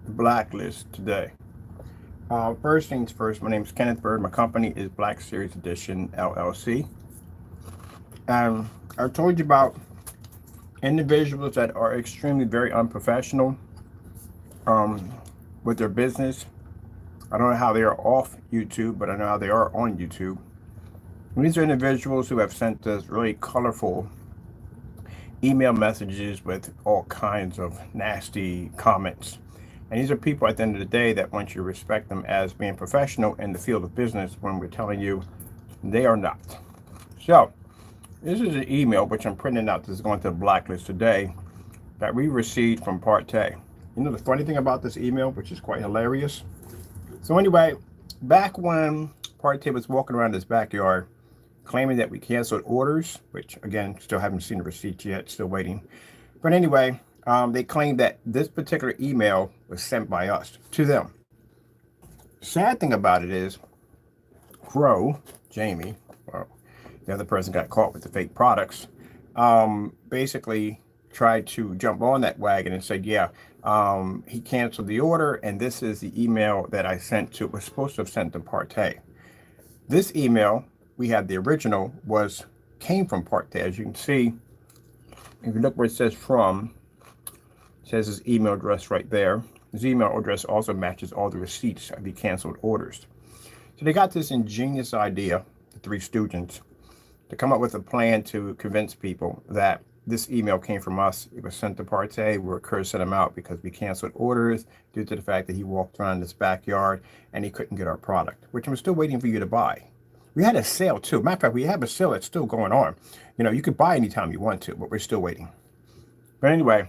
blacklist today. First things first, my name is Kenneth Bird. My company is Black Series Edition LLC. And I told you about individuals that are extremely very unprofessional um, with their business. I don't know how they are off YouTube, but I know how they are on YouTube. And these are individuals who have sent us really colorful email messages with all kinds of nasty comments. And these are people at the end of the day that want you to respect them as being professional in the field of business when we're telling you they are not. So this is an email which I'm printing out. This is going to the blacklist today that we received from Partay. You know the funny thing about this email, which is quite hilarious. So anyway, back when Partay was walking around his backyard claiming that we canceled orders, which again, still haven't seen the receipt yet, still waiting. But anyway, they claimed that this particular email was sent by us to them. Sad thing about it is, Crow, Jamie, well, the other person got caught with the fake products, basically tried to jump on that wagon and said, yeah, he canceled the order, and this is the email that I sent to, was supposed to have sent to Partay. This email, we had the original, came from Partay. As you can see, if you look where it says from, it says his email address right there. His email address also matches all the receipts of the canceled orders. So they got this ingenious idea, the three students, to come up with a plan to convince people that this email came from us. It was sent to Partay. We were cursing him out because we canceled orders due to the fact that he walked around this backyard and he couldn't get our product, which I'm still waiting for you to buy. We had a sale too. Matter of fact, we have a sale that's still going on. You know, you could buy anytime you want to, but we're still waiting. But anyway,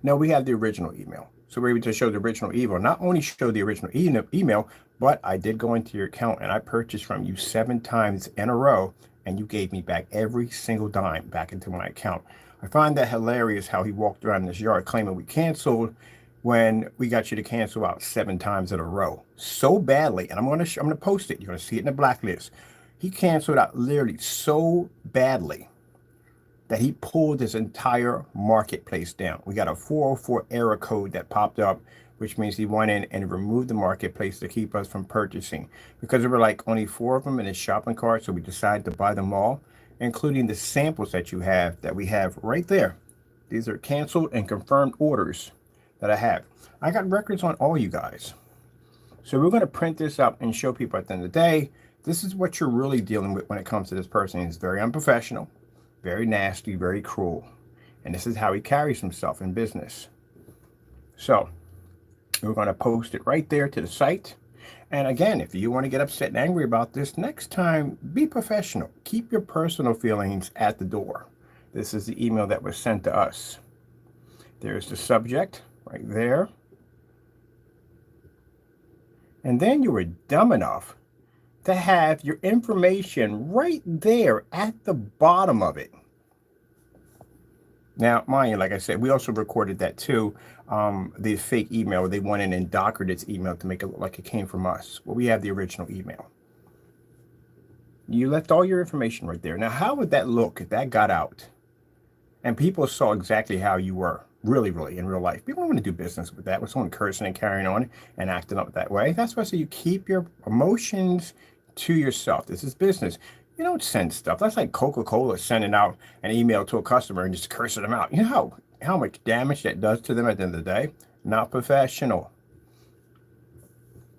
no, we have the original email. So we're able to show the original email. Not only show the original email, but I did go into your account and I purchased from you 7 times in a row, and you gave me back every single dime back into my account. I find that hilarious how he walked around this yard claiming we canceled when we got you to cancel out 7 times in a row so badly. And I'm gonna post it. You're gonna see it in the blacklist. He canceled out literally so badly that he pulled his entire marketplace down. We got a 404 error code that popped up, which means he went in and removed the marketplace to keep us from purchasing, because there were like only 4 of them in his shopping cart. So we decided to buy them all, including the samples that you have, that we have right there. These are canceled and confirmed orders that I have. I got records on all you guys. So we're going to print this up and show people at the end of the day, this is what you're really dealing with when it comes to this person. He's very unprofessional, very nasty, very cruel. And this is how he carries himself in business. So we're going to post it right there to the site. And again, if you want to get upset and angry about this, next time, be professional. Keep your personal feelings at the door. This is the email that was sent to us. There's the subject right there. And then you were dumb enough to have your information right there at the bottom of it. Now, mind you, like I said, we also recorded that too. The fake email, they went in and dockered its email to make it look like it came from us. Well, we have the original email. You left all your information right there. Now, how would that look if that got out and people saw exactly how you were really in real life? People don't want to do business with that, with someone cursing and carrying on and acting up that way. That's why I say you keep your emotions to yourself. This is business. You don't send stuff. That's like Coca-Cola sending out an email to a customer and just cursing them out. You know how much damage that does to them at the end of the day? Not professional.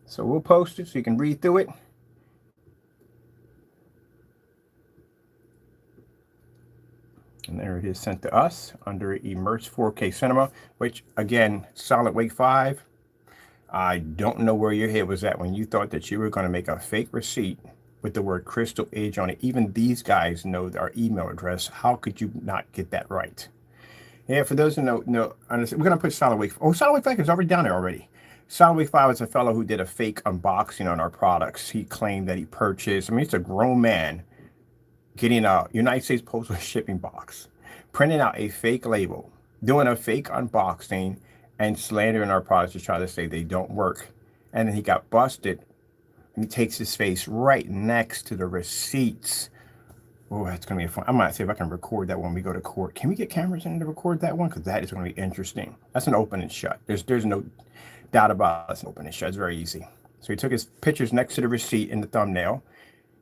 So we'll post it so you can read through it. And there it is, sent to us under Immerse 4K Cinema, which again, Solid Wake 5. I don't know where your head was at when you thought that you were going to make a fake receipt with the word Crystal Age on it. Even these guys know our email address. How could you not get that right? Yeah, for those who know, we're going to put Solid Wake. Oh, Solid Wake 5 is already down there already. Solid Wake 5 is a fellow who did a fake unboxing on our products. He claimed that he purchased, I mean, it's a grown man getting a United States Postal Shipping box, printing out a fake label, doing a fake unboxing, and slandering our products to try to say they don't work. And then he got busted, and he takes his face right next to the receipts. Oh, that's going to be fun. I'm going to see if I can record that when we go to court. Can we get cameras in to record that one? Because that is going to be interesting. That's an open and shut. There's no data box and open it. It's very easy. So he took his pictures next to the receipt in the thumbnail.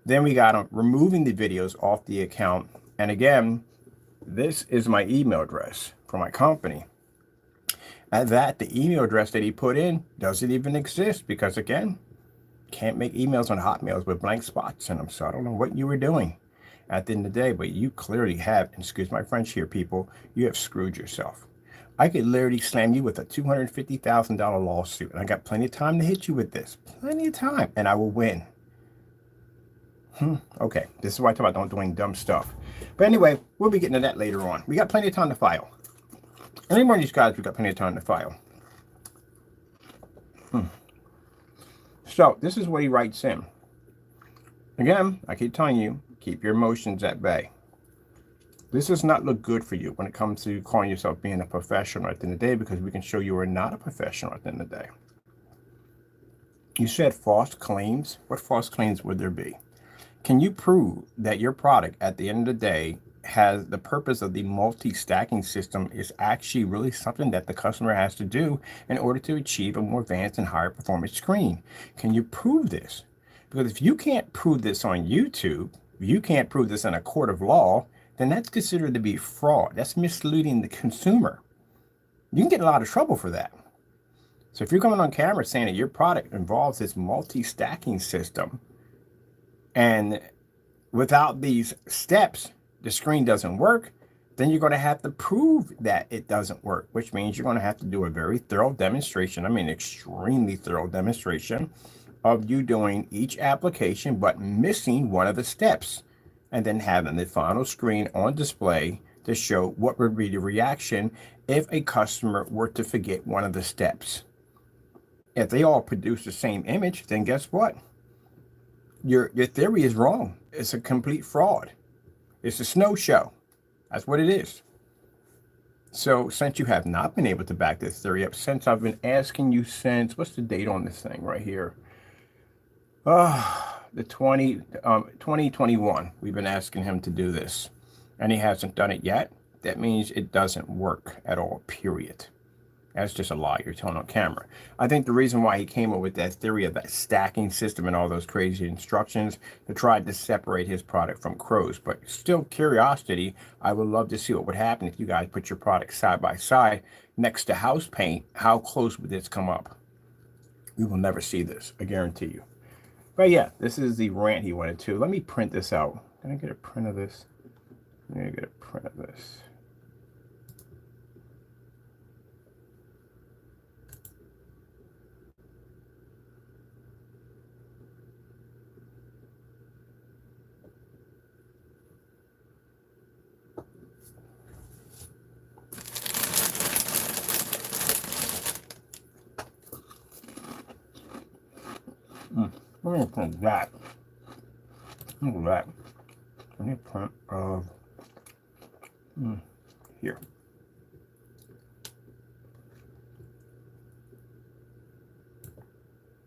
Then we got him removing the videos off the account. And again, this is my email address for my company. At that, the email address that he put in doesn't even exist because, again, can't make emails on Hotmails with blank spots in them. So I don't know what you were doing at the end of the day, but you clearly have, and excuse my French here, people, you have screwed yourself. I could literally slam you with a $250,000 lawsuit, and I got plenty of time to hit you with this. Plenty of time, and I will win. Okay, this is why I talk about don't doing dumb stuff. But anyway, we'll be getting to that later on. We got plenty of time to file. Any more of these guys, we got plenty of time to file. So this is what he writes in. Again, I keep telling you, keep your emotions at bay. This does not look good for you when it comes to calling yourself being a professional at the end of the day, because we can show you are not a professional at the end of the day. You said false claims. What false claims would there be? Can you prove that your product at the end of the day has the purpose of the multi-stacking system is actually really something that the customer has to do in order to achieve a more advanced and higher performance screen? Can you prove this? Because if you can't prove this on YouTube, if you can't prove this in a court of law, then that's considered to be fraud. That's misleading the consumer. You can get in a lot of trouble for that. So if you're coming on camera saying that your product involves this multi-stacking system, and without these steps, the screen doesn't work, then you're going to have to prove that it doesn't work, which means you're going to have to do a very thorough demonstration. I mean, extremely thorough demonstration of you doing each application, but missing one of the steps, and then having the final screen on display to show what would be the reaction if a customer were to forget one of the steps. If they all produce the same image, then guess what? Your theory is wrong. It's a complete fraud. It's a snow show. That's what it is. So since you have not been able to back this theory up, since I've been asking you since, what's the date on this thing right here? The 2021, we've been asking him to do this, and he hasn't done it yet. That means it doesn't work at all, period. That's just a lie you're telling on camera. I think the reason why he came up with that theory of that stacking system and all those crazy instructions to try to separate his product from Crow's. But still, curiosity, I would love to see what would happen if you guys put your product side by side next to house paint. How close would this come up? We will never see this, I guarantee you. But yeah, this is the rant he wanted to. Let me print this out. Can I get a print of this? Let me get a print of this. Let me print that. Look at that. Let me print of here.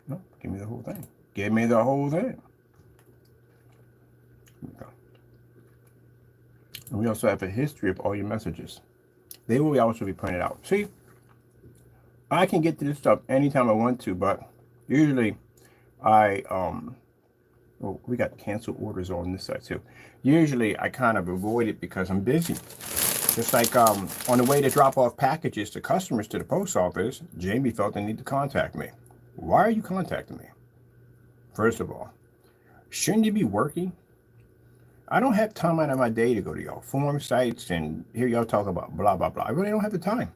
No, give me the whole thing. Give me the whole thing. Here we go. And we also have a history of all your messages. They will also be printed out. See, I can get to this stuff anytime I want to, but usually oh, we got canceled orders on this side too. Usually I kind of avoid it because I'm busy. Just like on the way to drop off packages to customers to the post office, Jamie felt the need to contact me. Why are you contacting me? First of all, shouldn't you be working? I don't have time out of my day to go to y'all forum sites and hear y'all talk about blah, blah, blah. I really don't have the time.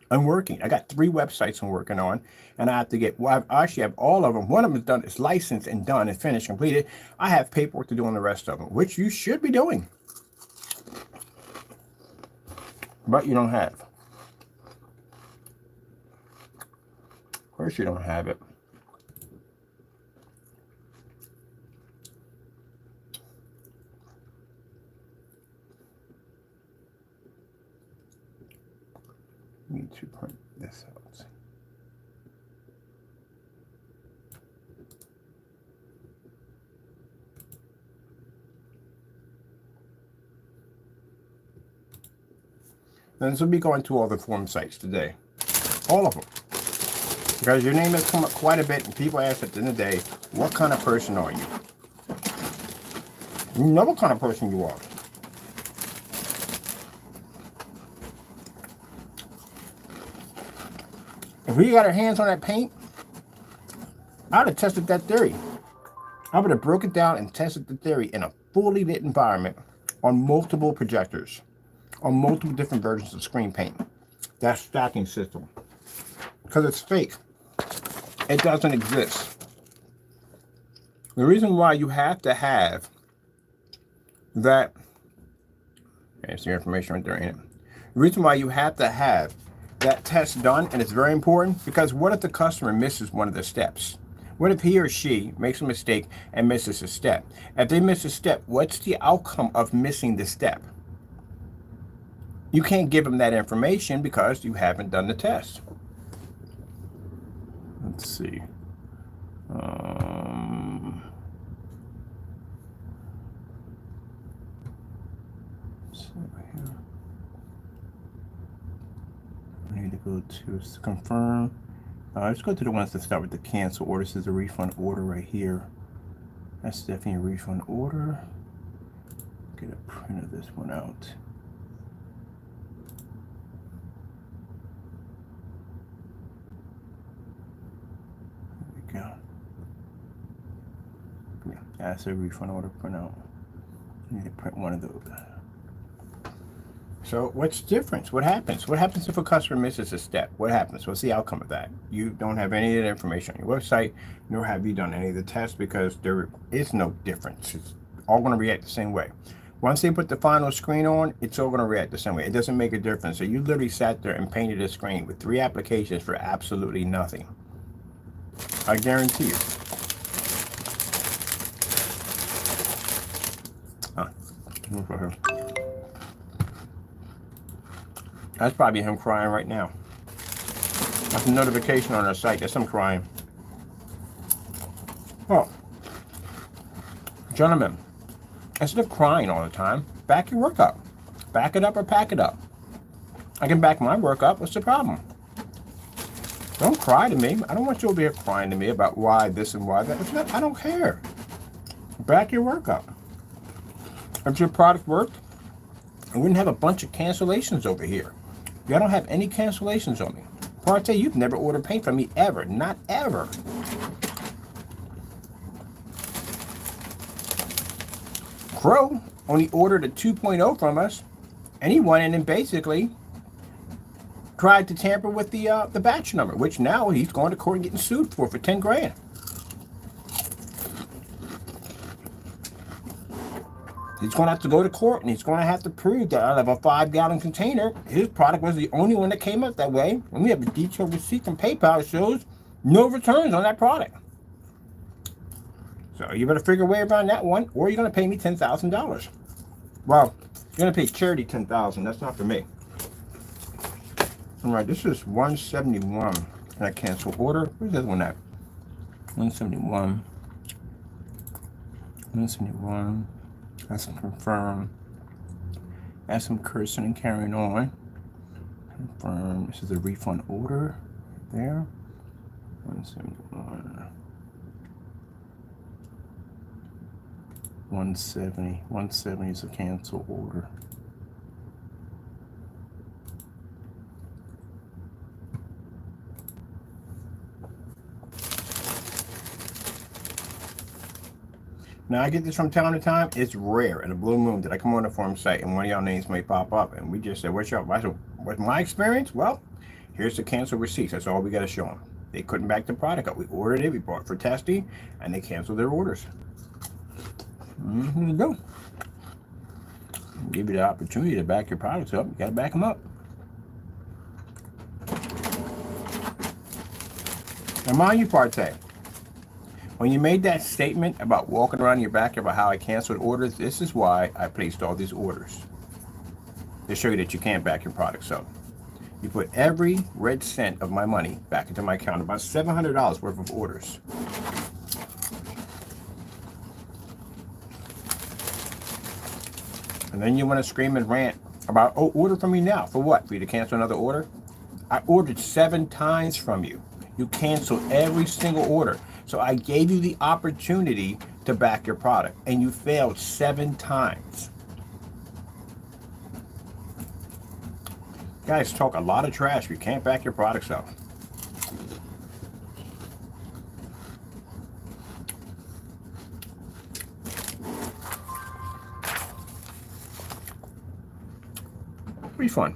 I'm working. I got 3 websites I'm working on, and I have to get, well, I actually have all of them. One of them is done, it's licensed and done and finished, completed. I have paperwork to do on the rest of them, which you should be doing. But you don't have. Of course you don't have it. Need to print this out. And this will be going to all the forum sites today. All of them. Because your name has come up quite a bit, and people ask at the end of the day, what kind of person are you? You know what kind of person you are. If we got our hands on that paint, I would have tested that theory. I would have broke it down and tested the theory in a fully lit environment on multiple projectors, on multiple different versions of screen paint. That stacking system. Because it's fake. It doesn't exist. The reason why you have to have that, there's your information right there, ain't it? The reason why you have to have that test done, and it's very important, because what if the customer misses one of the steps? What if he or she makes a mistake and misses a step? If they miss a step, what's the outcome of missing the step? You can't give them that information because you haven't done the test. Let's see. I need to go to confirm. Let's go to the ones that start with the cancel order. This is a refund order right here. That's definitely a refund order. Get a print of this one out. There we go. Yeah, that's a refund order printout. I need to print one of those. So what's the difference? What happens? What happens if a customer misses a step? What happens? What's the outcome of that? You don't have any of that information on your website, nor have you done any of the tests, because there is no difference. It's all going to react the same way. Once they put the final screen on, it's all going to react the same way. It doesn't make a difference. So you literally sat there and painted a screen with 3 applications for absolutely nothing. I guarantee you. That's probably him crying right now. That's a notification on our site. That's him crying. Well, gentlemen, instead of crying all the time, back your work up. Back it up or pack it up. I can back my work up. What's the problem? Don't cry to me. I don't want you over here crying to me about why this and why that. I don't care. Back your work up. If your product worked, I wouldn't have a bunch of cancellations over here. I don't have any cancellations on me. PARTAY, you've never ordered paint from me ever. Not ever. Crow only ordered a 2.0 from us, and he went in and basically tried to tamper with the batch number, which now he's going to court and getting sued for 10 grand. He's going to have to go to court, and he's going to have to prove that out of a 5-gallon container, his product was the only one that came up that way. And we have a detailed receipt from PayPal that shows no returns on that product. So you better figure a way around that one, or you're going to pay me $10,000. Well, you're going to pay charity $10,000. That's not for me. All right, this is 171. Can I cancel order? Where's the other one at? 171. 171. That's some confirm. That's some cursing and carrying on. Confirm. This is a refund order there. 171. 170. 170 is a cancel order. Now, I get this from time to time. It's rare in a blue moon that I come on the forum site and one of y'all names may pop up. And we just say, what's my experience? Well, here's the cancel receipts. That's all we got to show them. They couldn't back the product up. We ordered it. We bought it for testing. And they canceled their orders. Here you go. Give you the opportunity to back your products up. You got to back them up. Now, mind you, PARTAY, when you made that statement about walking around your back about how I canceled orders, this is why I placed all these orders. To show you that you can't back your products up. You put every red cent of my money back into my account, about $700 worth of orders. And then you want to scream and rant about, oh, order from me now. For what? For you to cancel another order? I ordered 7 times from you. You canceled every single order. So I gave you the opportunity to back your product, and you failed 7 times. You guys talk a lot of trash. You can't back your products up. Refund.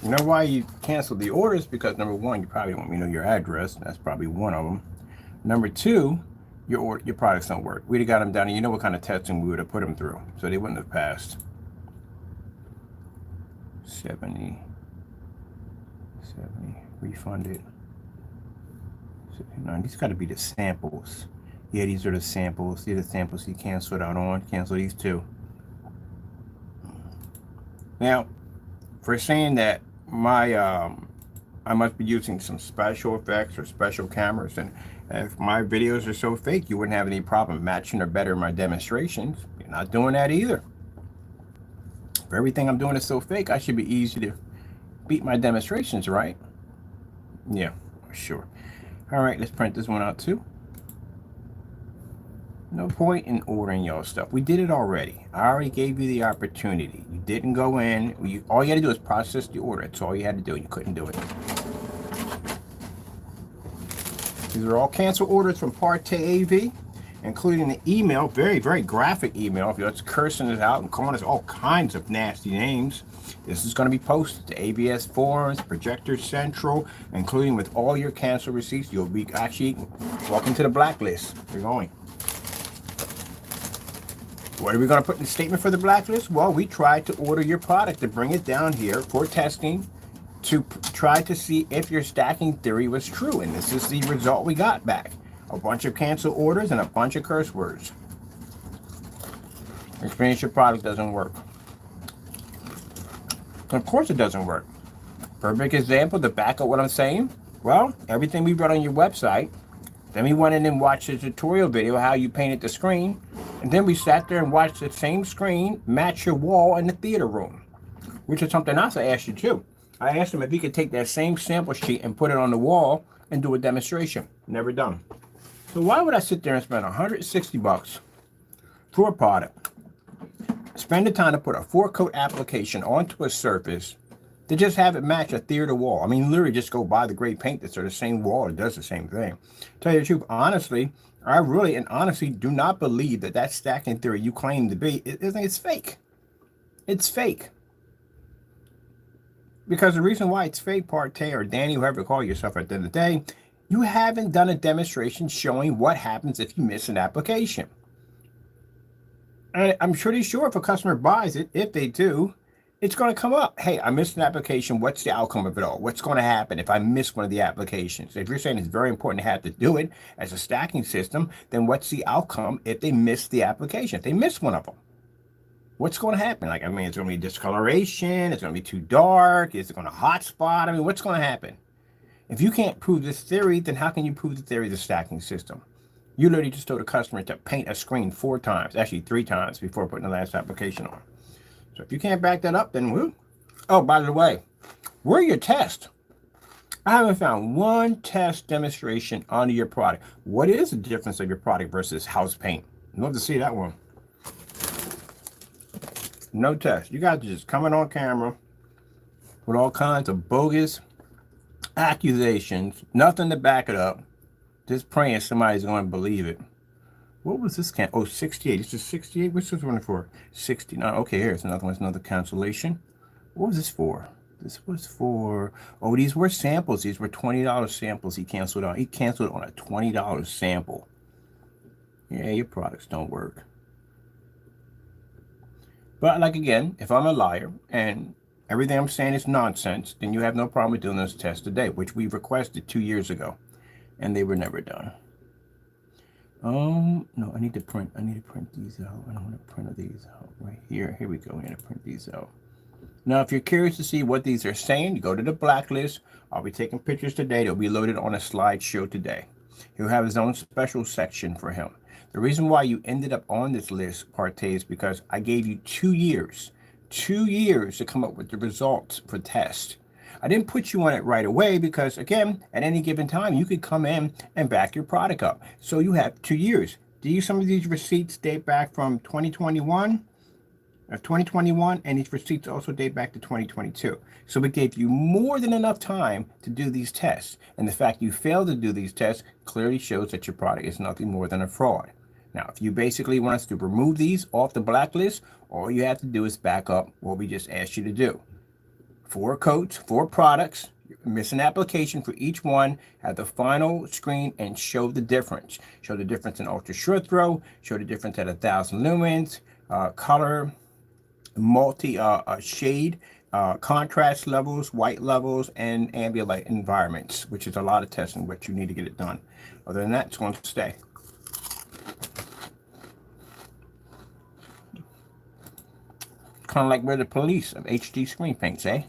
You know why you canceled the orders? Because number one, you probably want me to know your address. That's probably one of them. Number two, your products don't work. We'd have got them down, and you know what kind of testing we would have put them through, so they wouldn't have passed. 70 refunded. 79. These got to be the samples. Yeah, these are the samples. These are the samples you canceled out on. Cancel these too. Now, for saying that I must be using some special effects or special cameras, and if my videos are so fake, you wouldn't have any problem matching or bettering my demonstrations. You're not doing that either. If everything I'm doing is so fake, I should be easy to beat my demonstrations, right? Yeah, sure. All right, let's print this one out too. No point in ordering y'all stuff. We did it already. I already gave you the opportunity. You didn't go in. All you had to do is process the order. That's all you had to do. You couldn't do it. These are all cancel orders from PARTAY AV, including the email, very, very graphic email. If you're cursing us out and calling us all kinds of nasty names, this is going to be posted to ABS forums, Projector Central, including with all your cancel receipts. You'll be actually welcome to the blacklist. You're going. What are we going to put in the statement for the blacklist? Well, we tried to order your product to bring it down here for testing to try to see if your stacking theory was true. And this is the result we got back. A bunch of cancel orders and a bunch of curse words. Experience your product doesn't work. Of course it doesn't work. Perfect example to back up what I'm saying. Well, everything we wrote on your website, then we went in and watched a tutorial video how you painted the screen. And then we sat there and watched the same screen match your wall in the theater room, which is something else I asked you too. I asked him if he could take that same sample sheet and put it on the wall and do a demonstration. Never done. So why would I sit there and spend $160 for a product, spend the time to put a 4-coat application onto a surface to just have it match a theater wall? I mean, literally just go buy the gray paint that's on the same wall. It does the same thing. Tell you the truth, honestly, I really and honestly do not believe that that stacking theory you claim to be, it's fake. It's fake. Because the reason why it's fake, Partay or Danny, whoever you call yourself at the end of the day, you haven't done a demonstration showing what happens if you miss an application. And I'm pretty sure if a customer buys it, if they do, it's going to come up. Hey, I missed an application. What's the outcome of it all? What's going to happen if I miss one of the applications? If you're saying it's very important to have to do it as a stacking system, then what's the outcome if they miss the application? If they miss one of them, what's going to happen? Like, I mean, it's going to be discoloration. It's going to be too dark. Is it going to hotspot? I mean, what's going to happen? If you can't prove this theory, then how can you prove the theory of the stacking system? You literally just told a customer to paint a screen 4 times, actually 3 times before putting the last application on. So if you can't back that up, then woo. Oh, by the way, where are your tests? I haven't found one test demonstration on your product. What is the difference of your product versus house paint? I'd love to see that one. No test. You guys are just coming on camera with all kinds of bogus accusations, nothing to back it up, just praying somebody's going to believe it. What was this can? Oh, 68. This is 68. What's this one for? 69. Okay, here's another one. It's another cancellation. What was this for? This was for, oh, these were samples. These were $20 samples he canceled on. He canceled on a $20 sample. Yeah, your products don't work. But like, again, if I'm a liar and everything I'm saying is nonsense, then you have no problem with doing those tests today, which we requested 2 years ago, and they were never done. No, I need to print these out. I don't want to print these out right here. Here we go. I'm going to print these out. Now, if you're curious to see what these are saying, you go to the blacklist. I'll be taking pictures today. They'll be loaded on a slideshow today. He'll have his own special section for him. The reason why you ended up on this list, Partay, is because I gave you 2 years. 2 years to come up with the results for test. I didn't put you on it right away because, again, at any given time, you could come in and back your product up. So you have 2 years. Some of these receipts date back from 2021, and these receipts also date back to 2022. So we gave you more than enough time to do these tests. And the fact you failed to do these tests clearly shows that your product is nothing more than a fraud. Now, if you basically want us to remove these off the blacklist, all you have to do is back up what we just asked you to do. 4 codes, 4 products, miss an application for each one, have the final screen and show the difference. Show the difference in ultra short throw, show the difference at 1,000 lumens, color, multi shade, contrast levels, white levels, and ambient light environments, which is a lot of testing, but you need to get it done. Other than that, it's going to stay. Kind of like we're the police of HD screen paints, eh?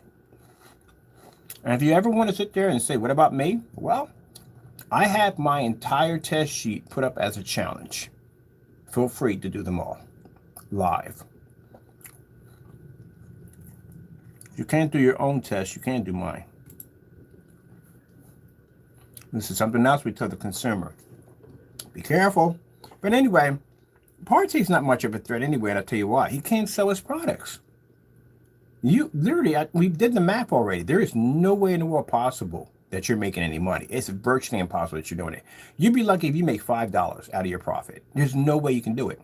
And if you ever want to sit there and say, what about me? Well, I have my entire test sheet put up as a challenge. Feel free to do them all live. If you can't do your own test, you can't do mine. This is something else we tell the consumer. Be careful. But anyway, Partay's not much of a threat anyway, and I'll tell you why. He can't sell his products. You literally, we did the math already. There is no way in the world possible that you're making any money. It's virtually impossible that you're doing it. You'd be lucky if you make $5 out of your profit. There's no way you can do it.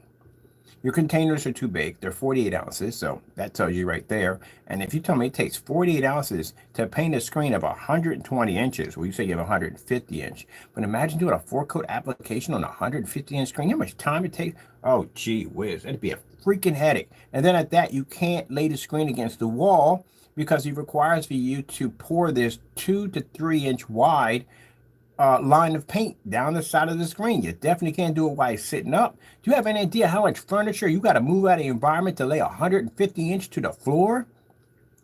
Your containers are too big. They're 48 ounces, so that tells you right there. And if you tell me it takes 48 ounces to paint a screen of 120 inches, well, you say you have 150 inch, but imagine doing a 4-coat application on a 150 inch screen. How much time it takes? Oh, gee whiz, that'd be a freaking headache. And then at that, you can't lay the screen against the wall because it requires for you to pour this 2 to 3 inch wide line of paint down the side of the screen. You definitely can't do it while you're sitting up. Do you have any idea how much furniture you got to move out of the environment to lay 150 inch to the floor?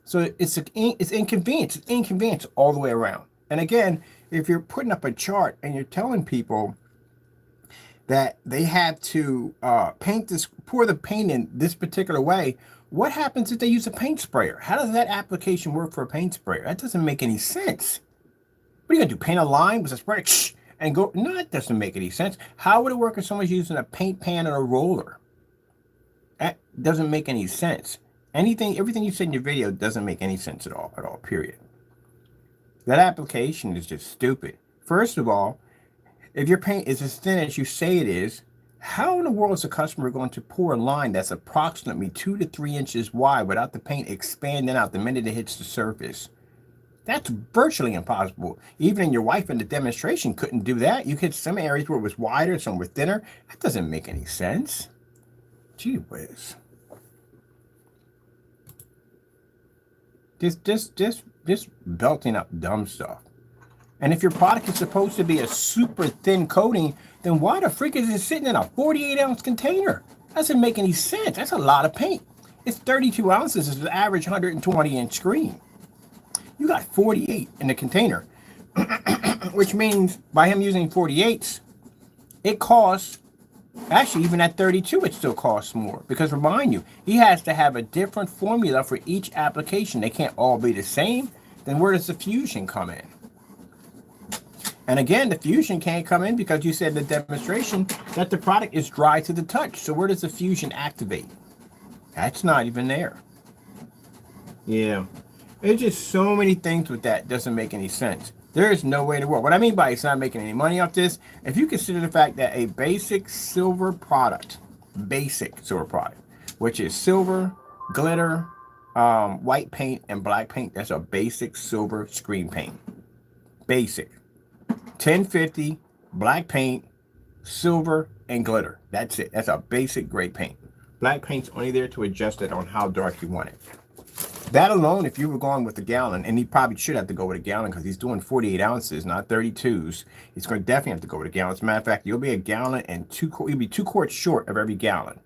So it's inconvenience. It's inconvenience all the way around. And again, if you're putting up a chart and you're telling people that they have to pour the paint in this particular way, what happens if they use a paint sprayer? How does that application work for a paint sprayer? That doesn't make any sense. What are you gonna do? Paint a line with a sprayer and go? No, that doesn't make any sense. How would it work if someone's using a paint pan and a roller? That doesn't make any sense. Everything you said in your video doesn't make any sense at all, period. That application is just stupid. First of all, if your paint is as thin as you say it is, how in the world is a customer going to pour a line that's approximately 2 to 3 inches wide without the paint expanding out the minute it hits the surface? That's virtually impossible. Even your wife in the demonstration couldn't do that. You hit some areas where it was wider, some were thinner. That doesn't make any sense. Gee whiz. Just belting up dumb stuff. And if your product is supposed to be a super thin coating, then why the freak is it sitting in a 48-ounce container? That doesn't make any sense. That's a lot of paint. It's 32 ounces. It's the average 120-inch screen. You got 48 in the container, which means by him using 48s, it costs, actually even at 32, it still costs more. Because remind you, he has to have a different formula for each application. They can't all be the same. Then where does the fusion come in? And again, the fusion can't come in because you said in the demonstration that the product is dry to the touch. So where does the fusion activate? That's not even there. Yeah. There's just so many things with that. Doesn't make any sense. There is no way in the world. What I mean by it's not making any money off this, if you consider the fact that a basic silver product, which is silver, glitter, white paint, and black paint, that's a basic silver screen paint. Basic. 1050, black paint, silver, and glitter. That's it. That's a basic gray paint. Black paint's only there to adjust it on how dark you want it. That alone, if you were going with a gallon, and he probably should have to go with a gallon because he's doing 48 ounces, not 32s. He's going to definitely have to go with a gallon. As a matter of fact, you'll be a gallon and you'll be 2 quarts short of every gallon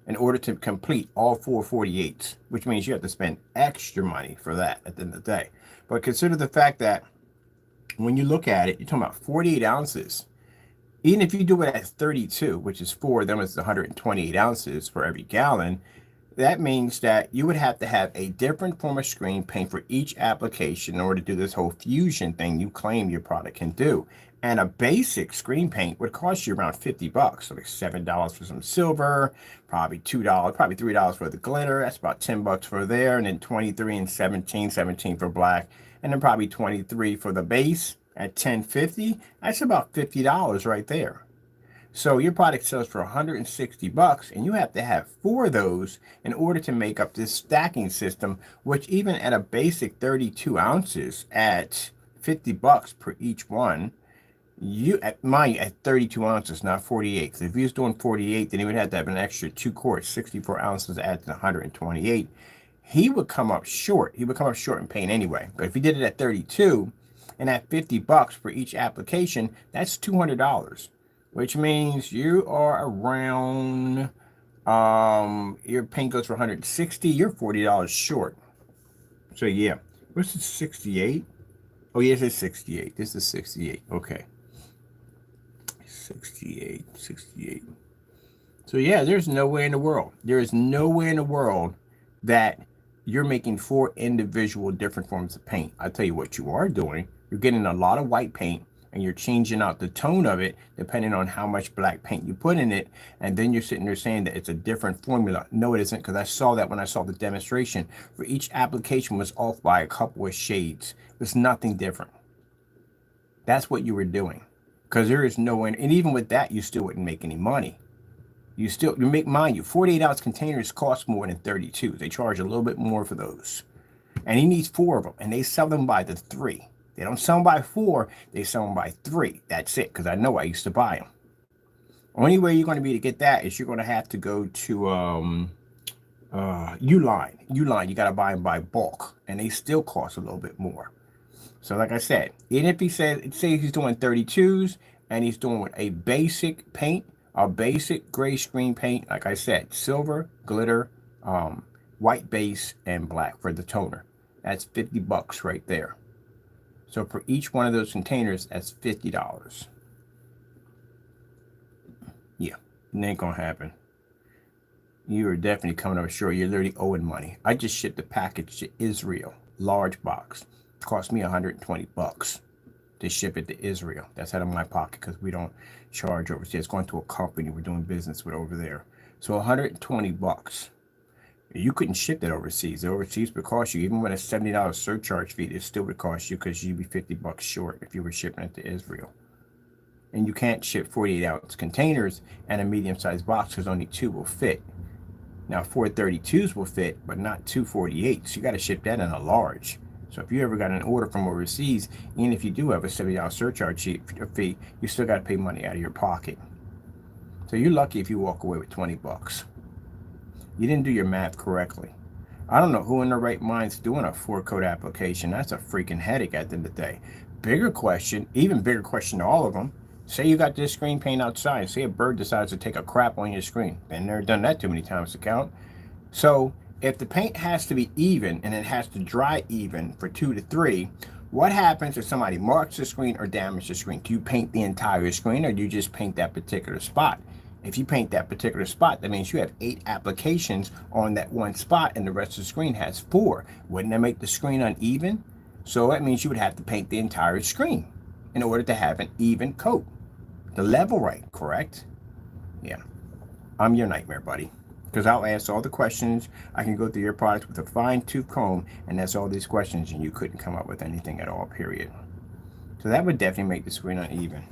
in order to complete all 4 48s, which means you have to spend extra money for that at the end of the day. But consider the fact that when you look at it, you're talking about 48 ounces. Even if you do it at 32, which is 4 of them, is 128 ounces for every gallon, that means that you would have to have a different form of screen paint for each application in order to do this whole fusion thing you claim your product can do. And a basic screen paint would cost you around 50 bucks, so like $7 for some silver, probably $2, probably $3 for the glitter. That's about 10 bucks for there, and then 23 and 17 for black, and then probably 23 for the base at 10.50. That's about $50 right there. So your product sells for 160 bucks, and you have to have 4 of those in order to make up this stacking system, which even at a basic 32 ounces at 50 bucks per each one, you at 32 ounces, not 48. So if he was doing 48, then he would have to have an extra 2 quarts, 64 ounces at 128. He would come up short. He would come up short in paint anyway. But if he did it at 32 and at 50 bucks for each application, that's $200. Which means you are around, your paint goes for 160, you're $40 short. So yeah, what's this 68? Oh yes, it's 68. This is 68. Okay. 68. So yeah, there's no way in the world. There is no way in the world that you're making 4 individual different forms of paint. I'll tell you what you are doing. You're getting a lot of white paint, and you're changing out the tone of it depending on how much black paint you put in it. And then you're sitting there saying that it's a different formula. No, it isn't, because I saw that when I saw the demonstration. For each application was off by a couple of shades. It's nothing different. That's what you were doing, because there is no way. And even with that, you still wouldn't make any money. You make, mind you, 48-ounce containers cost more than 32. They charge a little bit more for those. And he needs 4 of them, and they sell them by the 3. They don't sell them by 4, they sell them by 3. That's it, because I know I used to buy them. Only way you're going to be to get that is you're going to have to go to Uline. Uline, you got to buy them by bulk, and they still cost a little bit more. So like I said, even if he said, say he's doing 32s, and he's doing a basic paint, a basic gray screen paint, like I said, silver, glitter, white base, and black for the toner. That's 50 bucks right there. So for each one of those containers, that's $50. Yeah, it ain't gonna happen. You are definitely coming up short. You're literally owing money. I just shipped a package to Israel, large box. It cost me 120 bucks to ship it to Israel. That's out of my pocket because we don't charge overseas. It's going to a company we're doing business with over there. So 120 bucks. You couldn't ship that overseas. The overseas would cost you, even with a $70 surcharge fee, it still would cost you, because you'd be 50 bucks short if you were shipping it to Israel. And you can't ship 48-ounce containers and a medium-sized box, because only 2 will fit. Now 4 32s will fit, but not 2 48s. You got to ship that in a large. So if you ever got an order from overseas, even if you do have a $70 surcharge fee, you still got to pay money out of your pocket. So you're lucky if you walk away with 20 bucks. You didn't do your math correctly. I don't know who in their right mind's doing a 4-coat application. That's a freaking headache at the end of the day. Bigger question, even bigger question to all of them. Say you got this screen paint outside. Say a bird decides to take a crap on your screen. Been there, done that too many times to count. So if the paint has to be even and it has to dry even for 2 to 3, what happens if somebody marks the screen or damages the screen? Do you paint the entire screen, or do you just paint that particular spot? If you paint that particular spot, that means you have 8 applications on that one spot, and the rest of the screen has 4. Wouldn't that make the screen uneven? So that means you would have to paint the entire screen in order to have an even coat. The level right, correct? Yeah. I'm your nightmare, buddy. Because I'll answer all the questions. I can go through your product with a fine-tooth comb and answer all these questions, and you couldn't come up with anything at all, period. So that would definitely make the screen uneven.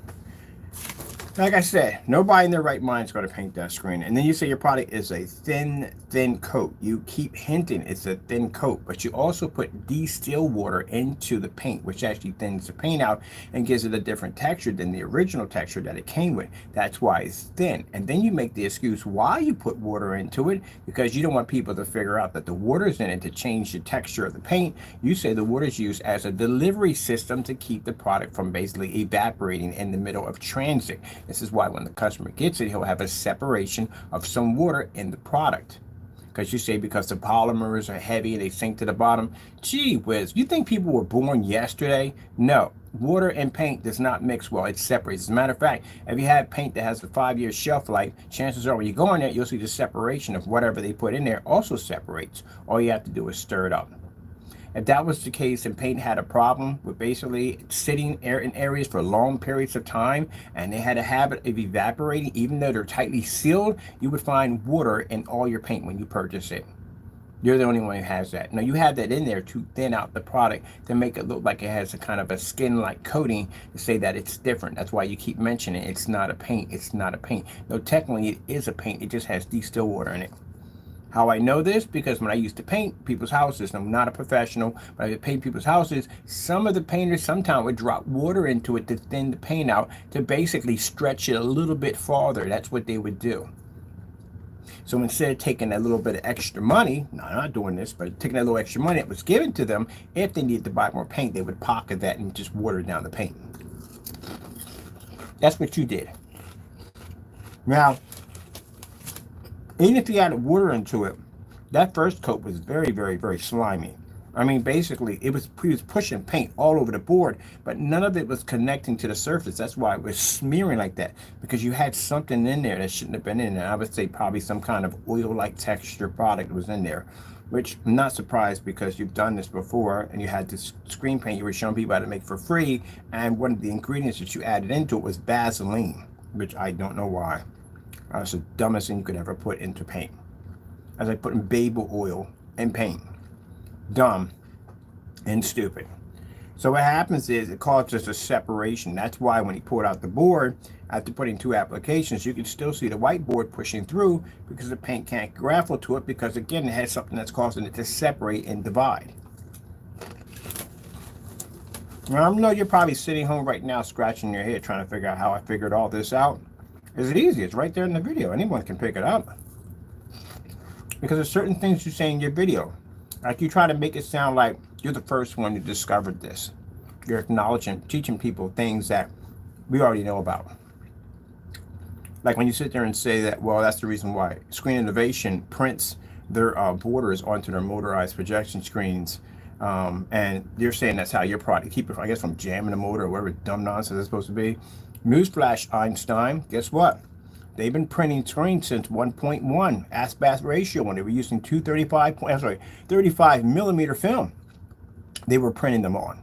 Like I said, nobody in their right mind is going to paint that screen. And then you say your product is a thin coat. You keep hinting it's a thin coat, but you also put distilled water into the paint, which actually thins the paint out and gives it a different texture than the original texture that it came with. That's why it's thin. And then you make the excuse why you put water into it, because you don't want people to figure out that the water's in it to change the texture of the paint. You say the water's used as a delivery system to keep the product from basically evaporating in the middle of transit. This is why when the customer gets it, he'll have a separation of some water in the product. Because you say because the polymers are heavy and they sink to the bottom. Gee whiz, you think people were born yesterday? No, water and paint does not mix well. It separates. As a matter of fact, if you have paint that has a 5-year shelf life, chances are when you go in there, you'll see the separation of whatever they put in there also separates. All you have to do is stir it up. If that was the case and paint had a problem with basically sitting in areas for long periods of time, and they had a habit of evaporating, even though they're tightly sealed, you would find water in all your paint when you purchase it. You're the only one who has that. Now, you have that in there to thin out the product to make it look like it has a kind of a skin-like coating to say that it's different. That's why you keep mentioning it's not a paint. It's not a paint. No, technically it is a paint. It just has distilled water in it. How I know this? Because when I used to paint people's houses, I'm not a professional, but I would paint people's houses, some of the painters sometimes would drop water into it to thin the paint out to basically stretch it a little bit farther. That's what they would do. So instead of taking a little bit of extra money, no, I'm not doing this, but taking a little extra money that was given to them, if they needed to buy more paint, they would pocket that and just water down the paint. That's what you did. Now, even if you added water into it, that first coat was very, very, very slimy. I mean, basically, he was pushing paint all over the board, but none of it was connecting to the surface. That's why it was smearing like that, because you had something in there that shouldn't have been in there. I would say probably some kind of oil-like texture product was in there, which I'm not surprised because you've done this before and you had this screen paint you were showing people how to make for free, and one of the ingredients that you added into it was Vaseline, which I don't know why. That's the dumbest thing you could ever put into paint. As I put in baby oil in paint. Dumb and stupid. So what happens is it causes a separation. That's why when he pulled out the board, after putting 2 applications, you can still see the whiteboard pushing through because the paint can't graffle to it, because again, it has something that's causing it to separate and divide. Now, I know you're probably sitting home right now scratching your head trying to figure out how I figured all this out. Is it easy? It's right there in the video. Anyone can pick it up. Because there's certain things you say in your video. Like you try to make it sound like you're the first one who discovered this. You're acknowledging, teaching people things that we already know about. Like when you sit there and say that, well, that's the reason why Screen Innovation prints their borders onto their motorized projection screens. And you're saying that's how your product, keep it, I guess, from jamming the motor or whatever dumb nonsense it's supposed to be. Newsflash, Einstein, guess what? They've been printing screens since 1.1 aspect ratio when they were using 35 millimeter film. They were printing them on.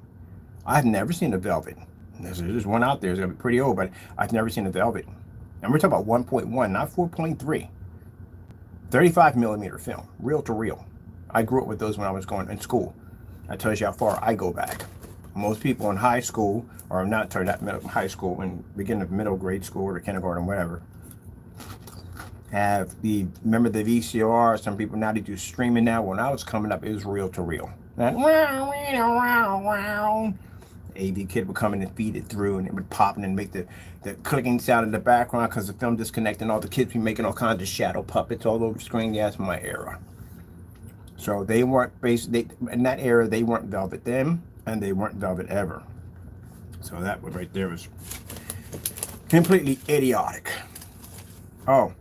I've never seen a velvet. There's one out there, it's gonna be pretty old, but I've never seen a velvet. And we're talking about 1.1, not 4.3. 35 millimeter film, reel to reel. I grew up with those when I was going in school. That tells you how far I go back. Most people in high school, or not high school, in beginning of middle grade school or kindergarten, whatever, remember the VCR. Some people now they do streaming now. When I was coming up, it was reel to reel. That AV kid would come in and feed it through, and it would pop and make the clicking sound in the background because the film disconnected, and all the kids be making all kinds of shadow puppets all over the screen. Yeah, that's my era. So they weren't in that era. They weren't velvet then, and they weren't velvet ever. So that one right there was completely idiotic. Oh,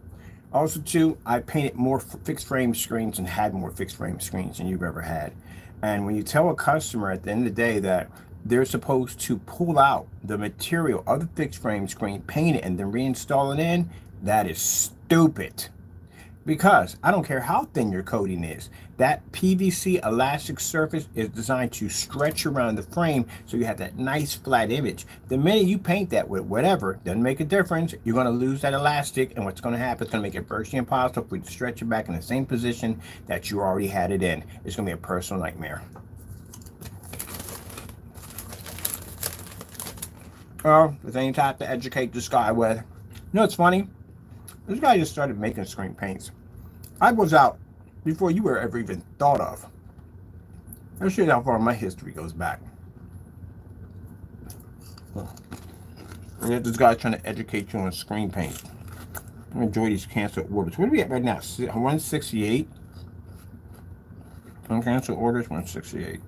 also too, I painted more fixed frame screens and had more fixed frame screens than you've ever had. And when you tell a customer at the end of the day that they're supposed to pull out the material of the fixed frame screen, paint it, and then reinstall it in, that is stupid. Because I don't care how thin your coating is, that PVC elastic surface is designed to stretch around the frame so you have that nice flat image. The minute you paint that with whatever, doesn't make a difference, you're going to lose that elastic, and what's going to happen is going to make it virtually impossible for you to stretch it back in the same position that you already had it in. It's going to be a personal nightmare. Oh, the things I have to educate this guy with. You know what's funny? This guy just started making screen paints. I was out before you were ever even thought of. Let's show you how far my history goes back. And yet this guy's trying to educate you on screen paint. I enjoy these canceled orders. What are we at right now? 168. Uncanceled orders, 168.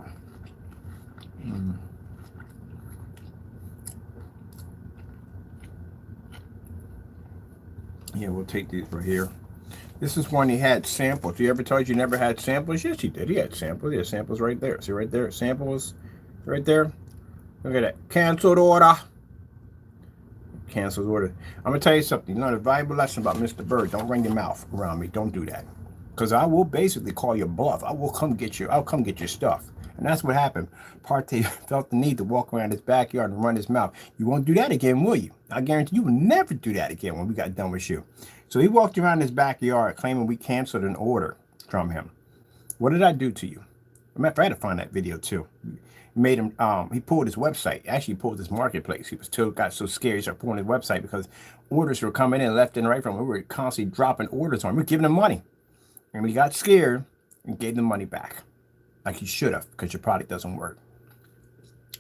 Yeah, we'll take these right here. This is one he had samples. He ever told you never had samples? Yes, he did. He had samples. He had samples right there. See right there? Samples right there. Look at that. Canceled order. Canceled order. I'm going to tell you something. You know, the valuable lesson about Mr. Bird, don't run your mouth around me. Don't do that. Because I will basically call your bluff. I will come get you. I'll come get your stuff. And that's what happened. Partay felt the need to walk around his backyard and run his mouth. You won't do that again, will you? I guarantee you will never do that again when we got done with you. So he walked around his backyard claiming we canceled an order from him. What did I do to you? I had to find that video too. Made him, he pulled his website. Actually, he pulled his marketplace. He was still got so scared he started pulling his website because orders were coming in left and right from him. We were constantly dropping orders on him. We were giving him money. And we got scared and gave them money back. Like you should have, because your product doesn't work.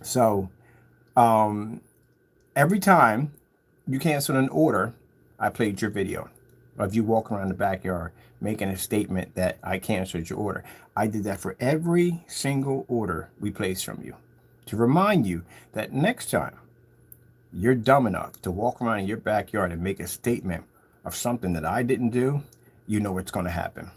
So every time you cancel an order, I played your video of you walking around the backyard making a statement that I canceled your order. I did that for every single order we placed from you to remind you that next time you're dumb enough to walk around in your backyard and make a statement of something that I didn't do, you know what's going to happen.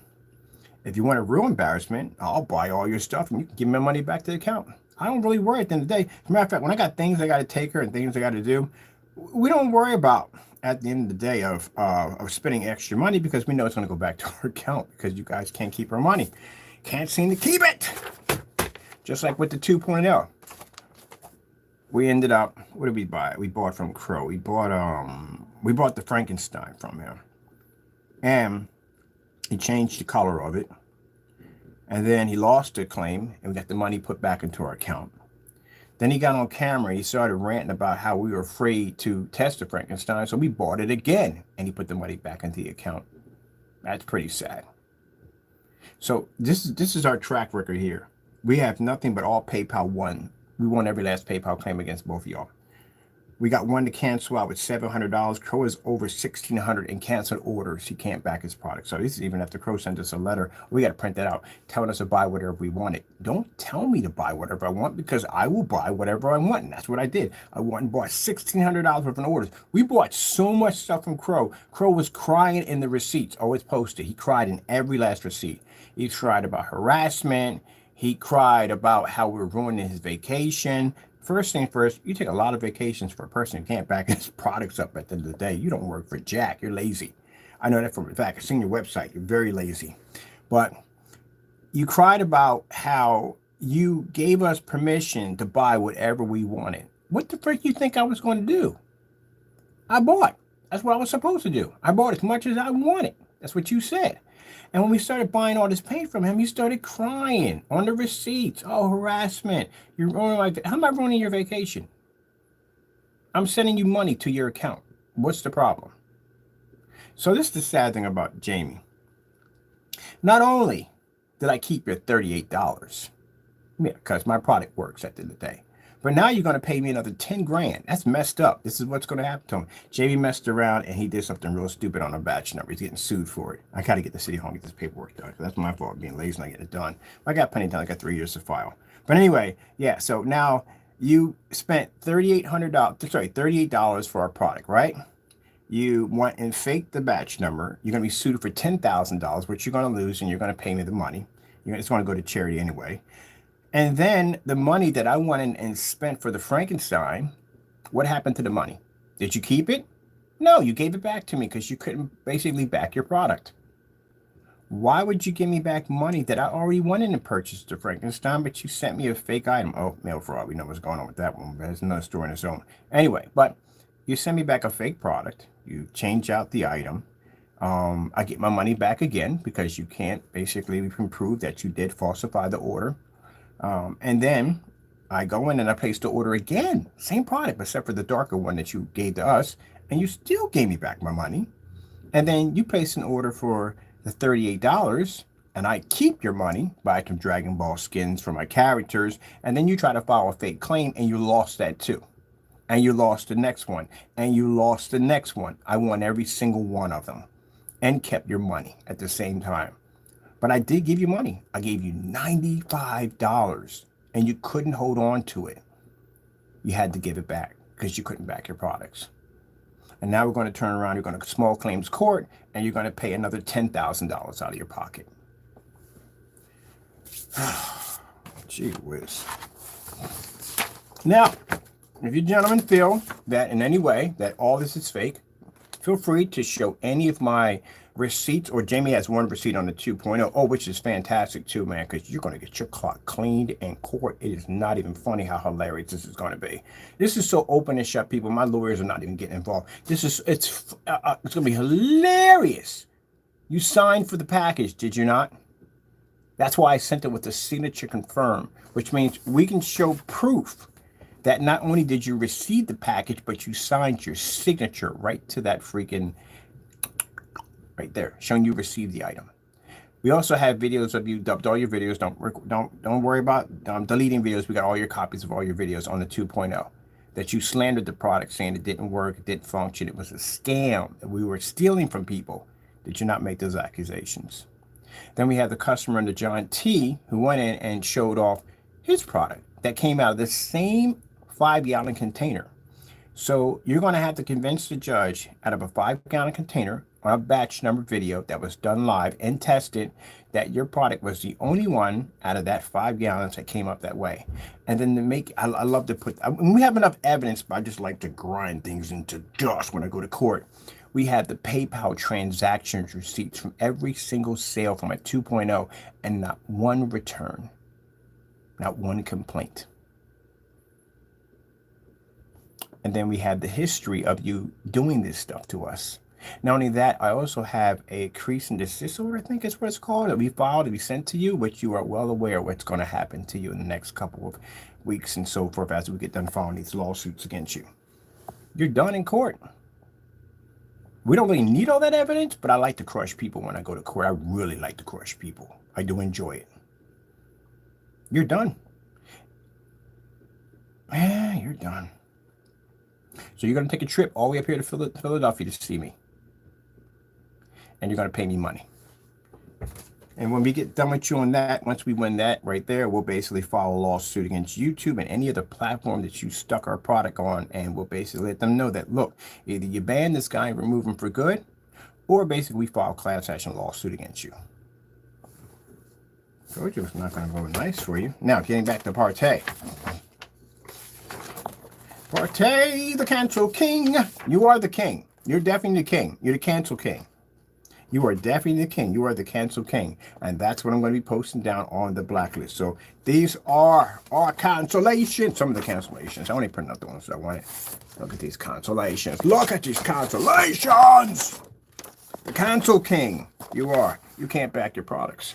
If you want a real embarrassment, I'll buy all your stuff and you can give me my money back to the account. I don't really worry at the end of the day. As a matter of fact, when I got things I got to take her and things I got to do, we don't worry about at the end of the day of spending extra money because we know it's going to go back to our account because you guys can't keep our money. Can't seem to keep it. Just like with the 2.0. We ended up, what did we buy? We bought from Crow. We bought the Frankenstein from him. And he changed the color of it. And then he lost the claim and we got the money put back into our account. Then he got on camera. He started ranting about how we were afraid to test the Frankenstein. So we bought it again and he put the money back into the account. That's pretty sad. So this is our track record here. We have nothing but all PayPal won. We won every last PayPal claim against both of y'all. We got one to cancel out with $700. Crow is over $1,600 in canceled orders. He can't back his product. So this is even after Crow sent us a letter. We got to print that out, telling us to buy whatever we wanted. Don't tell me to buy whatever I want because I will buy whatever I want. And that's what I did. I went and bought $1,600 worth of orders. We bought so much stuff from Crow. Crow was crying in the receipts. Always posted. He cried in every last receipt. He cried about harassment. He cried about how we're ruining his vacation. First thing first, you take a lot of vacations for a person who can't back his products up at the end of the day. You don't work for jack. You're lazy. I know that for a fact. I've seen your website. You're very lazy. But you cried about how you gave us permission to buy whatever we wanted. What the frick you think I was going to do? I bought. That's what I was supposed to do. I bought as much as I wanted. That's what you said. And when we started buying all this paint from him, he started crying on the receipts. Oh, harassment. You're ruining my, how am I ruining your vacation? I'm sending you money to your account. What's the problem? So this is the sad thing about Jamie. Not only did I keep your $38, yeah, because my product works at the end of the day, but now you're going to pay me another 10 grand. That's messed up. This is what's going to happen to him. Jamie messed around and he did something real stupid on a batch number. He's getting sued for it. I got to get the city hall and get this paperwork done. That's my fault, being lazy and not getting it done. I got plenty of time. I got 3 years to file. But anyway, yeah, so now you spent $38 for our product, right? You went and faked the batch number. You're going to be sued for $10,000, which you're going to lose, and you're going to pay me the money. You just want to go to charity anyway. And then the money that I went in and spent for the Frankenstein, what happened to the money? Did you keep it? No, you gave it back to me because you couldn't basically back your product. Why would you give me back money that I already went in and purchased the Frankenstein, but you sent me a fake item? Oh, mail fraud. We know what's going on with that one, but it's another story in its own. Anyway, but you send me back a fake product. You change out the item. I get my money back again because you can't basically prove that you did falsify the order. And then I go in and I place the order again. Same product, except for the darker one that you gave to us. And you still gave me back my money. And then you place an order for the $38. And I keep your money, buy some Dragon Ball skins for my characters. And then you try to file a fake claim and you lost that too. And you lost the next one. And you lost the next one. I won every single one of them. And kept your money at the same time. But I did give you money. I gave you $95 and you couldn't hold on to it. You had to give it back because you couldn't back your products. And now we're going to turn around. You're going to small claims court and you're going to pay another $10,000 out of your pocket. Gee whiz. Now, if you gentlemen feel that in any way that all this is fake, feel free to show any of my receipts, or Jamie has one receipt on the 2.0, which is fantastic too, man, because you're going to get your clock cleaned in court. It is not even funny how hilarious this is going to be. This is so open and shut, people. My lawyers are not even getting involved. It's going to be hilarious. You signed for the package, did you not? That's why I sent it with the signature confirm, which means we can show proof that not only did you receive the package, but you signed your signature right to that freaking, right there, showing you received the item. We also have videos of you dubbed all your videos. Don't worry about deleting videos. We got all your copies of all your videos on the 2.0 that you slandered the product, saying it didn't work, it didn't function, it was a scam, that we were stealing from people. Did you not make those accusations? Then we have the customer under John T, who went in and showed off his product that came out of the same 5-gallon container. So you're going to have to convince the judge out of a 5-gallon container on a batch number video that was done live and tested that your product was the only one out of that 5 gallons that came up that way. And then to make, I love to put, we have enough evidence, but I just like to grind things into dust when I go to court. We have the PayPal transactions receipts from every single sale from a 2.0 and not one return, not one complaint. And then we have the history of you doing this stuff to us. Not only that, I also have a cease and desist order, I think is what it's called, that we filed to be sent to you, which you are well aware of what's going to happen to you in the next couple of weeks and so forth as we get done filing these lawsuits against you. You're done in court. We don't really need all that evidence, but I like to crush people when I go to court. I really like to crush people. I do enjoy it. You're done. Yeah, you're done. So you're going to take a trip all the way up here to Philadelphia to see me. And you're going to pay me money. And when we get done with you on that, once we win that right there, we'll basically file a lawsuit against YouTube and any other platform that you stuck our product on. And we'll basically let them know that, look, either you ban this guy and remove him for good, or basically we file a class action lawsuit against you. Told you it's not going to go nice for you. Now, getting back to Partay. Partay, the cancel king. You are the king. You're definitely the king. You're the cancel king. You are definitely the king. You are the cancel king. And that's what I'm going to be posting down on the blacklist. So these are our cancellations. Some of the cancellations. I only printed out the ones that I wanted. Look at these cancellations. Look at these cancellations. The cancel king. You are. You can't back your products.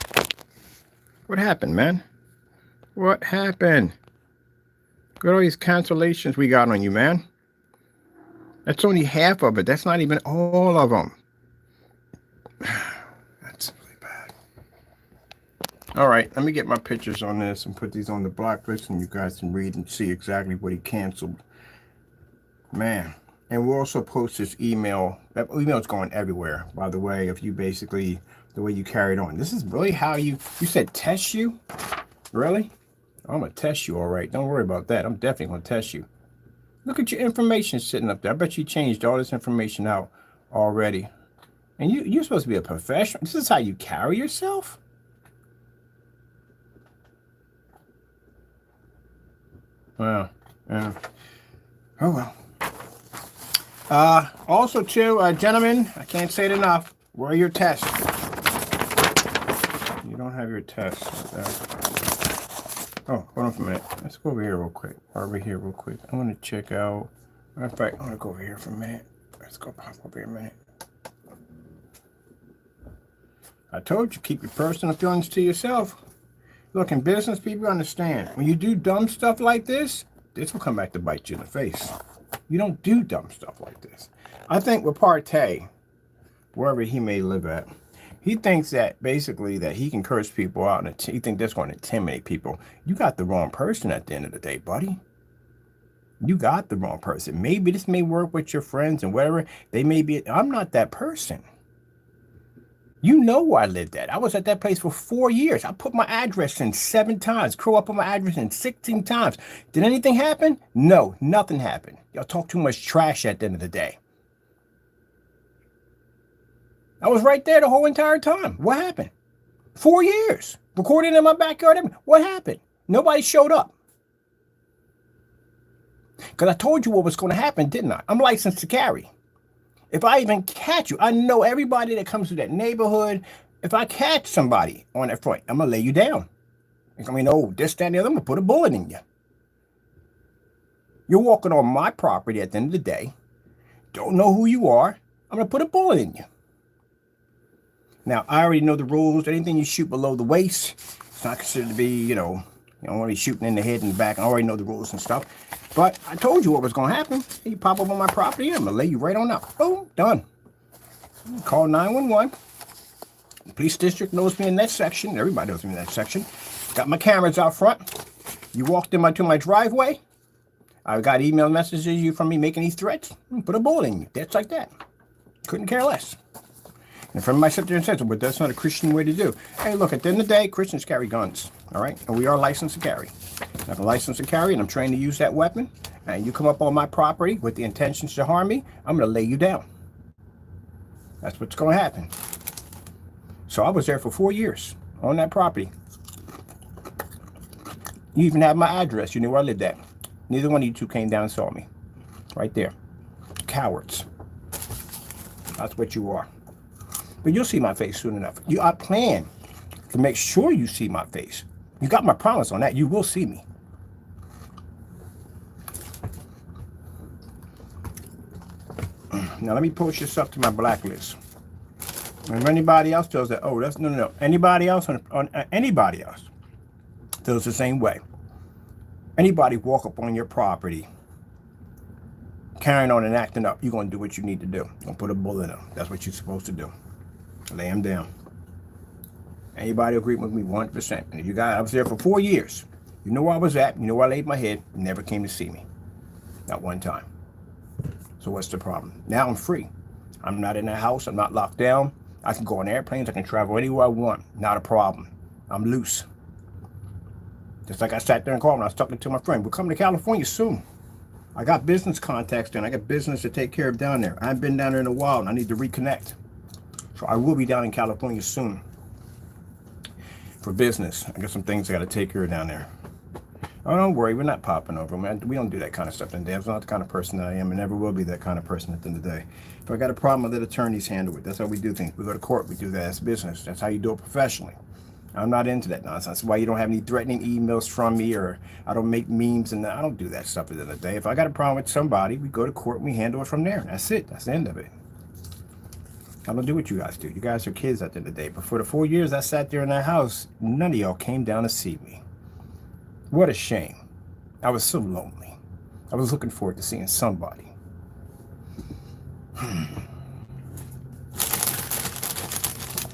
What happened, man? What happened? Look at all these cancellations we got on you, man. That's only half of it. That's not even all of them. That's really bad. All right, let me get my pictures on this and put these on the blacklist, and you guys can read and see exactly what he canceled. Man. And we'll also post this email. That email is going everywhere, by the way, if you basically, the way you carried on. This is really how you said test you? Really? I'm going to test you, all right. Don't worry about that. I'm definitely going to test you. Look at your information sitting up there. I bet you changed all this information out already. And you're supposed to be a professional. This is how you carry yourself? Well, yeah. Oh, well. Also, too, gentlemen, I can't say it enough. Where are your tests? You don't have your tests. Oh, hold on for a minute. Let's go over here real quick. Over here real quick. I want to check out. In fact, I want to go over here for a minute. Let's go pop over here a minute. I told you, keep your personal feelings to yourself. Look, in business, people understand. When you do dumb stuff like this will come back to bite you in the face. You don't do dumb stuff like this. I think with Partay, wherever he may live at, he thinks that basically that he can curse people out and he thinks that's going to intimidate people. You got the wrong person at the end of the day, buddy. You got the wrong person. Maybe this may work with your friends and whatever. They may be. I'm not that person. You know where I lived at. I was at that place for 4 years. I put my address in 7 times. Crow up on my address in 16 times. Did anything happen? No, nothing happened. Y'all talk too much trash at the end of the day. I was right there the whole entire time. What happened? 4 years. Recording in my backyard. What happened? Nobody showed up. Because I told you what was going to happen, didn't I? I'm licensed to carry. If I even catch you, I know everybody that comes through that neighborhood. If I catch somebody on that front, I'm going to lay you down. I mean, oh, this, that, and the other, I'm going to put a bullet in you. You're walking on my property at the end of the day. Don't know who you are. I'm going to put a bullet in you. Now, I already know the rules. Anything you shoot below the waist, it's not considered to be, you don't want to be shooting in the head and the back. I already know the rules and stuff. But I told you what was going to happen. You pop up on my property, I'm going to lay you right on up. Boom, done. Call 911. The police district knows me in that section. Everybody knows me in that section. Got my cameras out front. You walked to my driveway. I got email messages from me making these threats. Put a bullet in you. That's like that. Couldn't care less. And from my sit there and says, but that's not a Christian way to do. Hey, look, at the end of the day, Christians carry guns. All right? And we are licensed to carry. I'm licensed to carry, and I'm trained to use that weapon. And you come up on my property with the intentions to harm me, I'm going to lay you down. That's what's going to happen. So I was there for 4 years on that property. You even have my address. You knew where I lived at. Neither one of you two came down and saw me. Right there. Cowards. That's what you are. But you'll see my face soon enough. I plan to make sure you see my face. You got my promise on that. You will see me. Now let me post this up to my blacklist. And if anybody else feels that, oh, that's no. Anybody else anybody else feels the same way. Anybody walk up on your property, carrying on and acting up, you're going to do what you need to do. You're going to put a bullet in them. That's what you're supposed to do. Lay them down. Anybody agree with me 100%? And if you guys, I was there for 4 years. You know where I was at. You know where I laid my head. You never came to see me. Not one time. So what's the problem? Now I'm free. I'm not in that house. I'm not locked down. I can go on airplanes. I can travel anywhere I want. Not a problem. I'm loose. Just like I sat there and called when I was talking to my friend. We're coming to California soon. I got business contacts there, and I got business to take care of down there. I haven't been down there in a while, and I need to reconnect. So I will be down in California soon for business. I got some things I got to take care of down there. Oh, don't worry. We're not popping over, man. We don't do that kind of stuff. And Dan's not the kind of person that I am and never will be that kind of person at the end of the day. If I got a problem, I let attorneys handle it. That's how we do things. We go to court. We do that as business. That's how you do it professionally. I'm not into that nonsense. That's why you don't have any threatening emails from me, or I don't make memes, and I don't do that stuff at the end of the day. If I got a problem with somebody, we go to court and we handle it from there. That's it. That's the end of it. I don't do what you guys do. You guys are kids at the end of the day. But for the 4 years I sat there in that house, none of y'all came down to see me. What a shame. I was so lonely. I was looking forward to seeing somebody.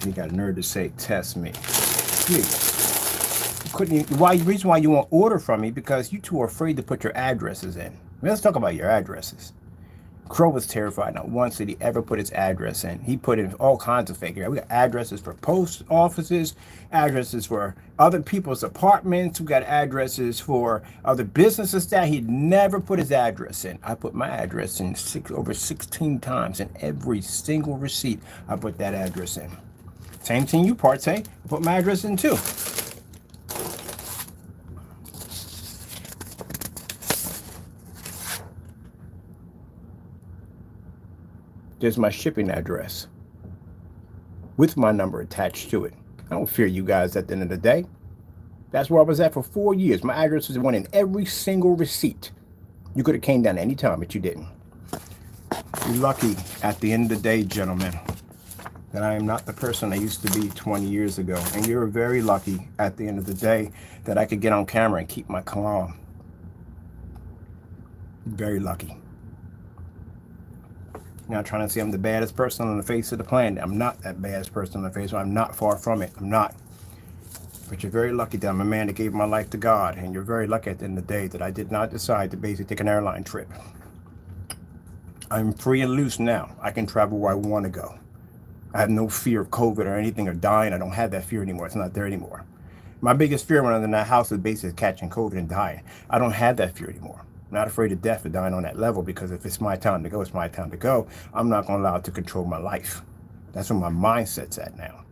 You got a nerve to say, test me. The reason why you want order from me, because you two are afraid to put your addresses in. Let's talk about your addresses. Crow was terrified. Not once did he ever put his address in. He put in all kinds of fake. We got addresses for post offices, addresses for other people's apartments. We got addresses for other businesses that he'd never put his address in. I put my address in over 16 times. In every single receipt, I put that address in. Same thing you, Partay. I put my address in too. There's my shipping address with my number attached to it. I don't fear you guys at the end of the day. That's where I was at for 4 years. My address was one in every single receipt. You could have came down any time, but you didn't. You're lucky at the end of the day, gentlemen, that I am not the person I used to be 20 years ago. And you're very lucky at the end of the day that I could get on camera and keep my calm. Very lucky. You're not trying to say I'm the baddest person on the face of the planet. I'm not that baddest person on the face. I'm not far from it. I'm not. But you're very lucky that I'm a man that gave my life to God. And you're very lucky at the end of the day that I did not decide to basically take an airline trip. I'm free and loose now. I can travel where I want to go. I have no fear of COVID or anything or dying. I don't have that fear anymore. It's not there anymore. My biggest fear when I'm in that house is basically catching COVID and dying. I don't have that fear anymore. I'm not afraid of death or dying on that level, because if it's my time to go, it's my time to go. I'm not going to allow it to control my life. That's where my mindset's at now.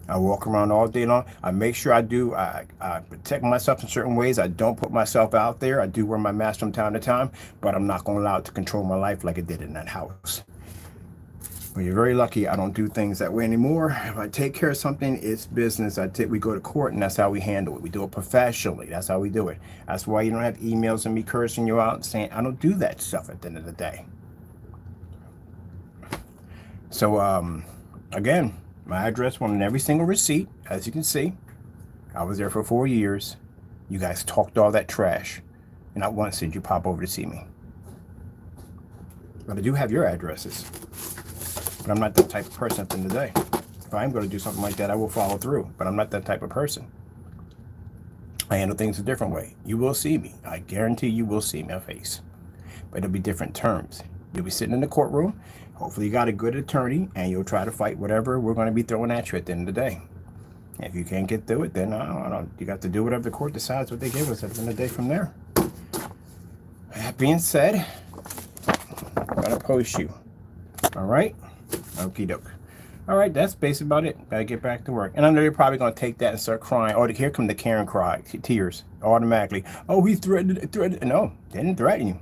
I walk around all day long. I make sure I protect myself in certain ways. I don't put myself out there. I do wear my mask from time to time, but I'm not going to allow it to control my life like it did in that house. But you're very lucky I don't do things that way anymore. If I take care of something, it's business. We go to court, and that's how we handle it. We do it professionally. That's how we do it. That's why you don't have emails and me cursing you out and saying, I don't do that stuff at the end of the day. So, again, my address went on every single receipt, as you can see. I was there for 4 years. You guys talked all that trash, and not once did you pop over to see me. But I do have your addresses. But I'm not that type of person at the end of the day. If I'm going to do something like that, I will follow through. But I'm not that type of person. I handle things a different way. You will see me. I guarantee you will see my face. But it'll be different terms. You'll be sitting in the courtroom. Hopefully you got a good attorney, and you'll try to fight whatever we're going to be throwing at you at the end of the day. If you can't get through it, then you got to do whatever the court decides what they give us at the end of the day from there. That being said, I'm going to post you. All right? Okie doke. All right, that's basically about it. Gotta get back to work. And I know you're probably gonna take that and start crying. Oh, here come the Karen cry, tears automatically. Oh, he threatened. No, didn't threaten you.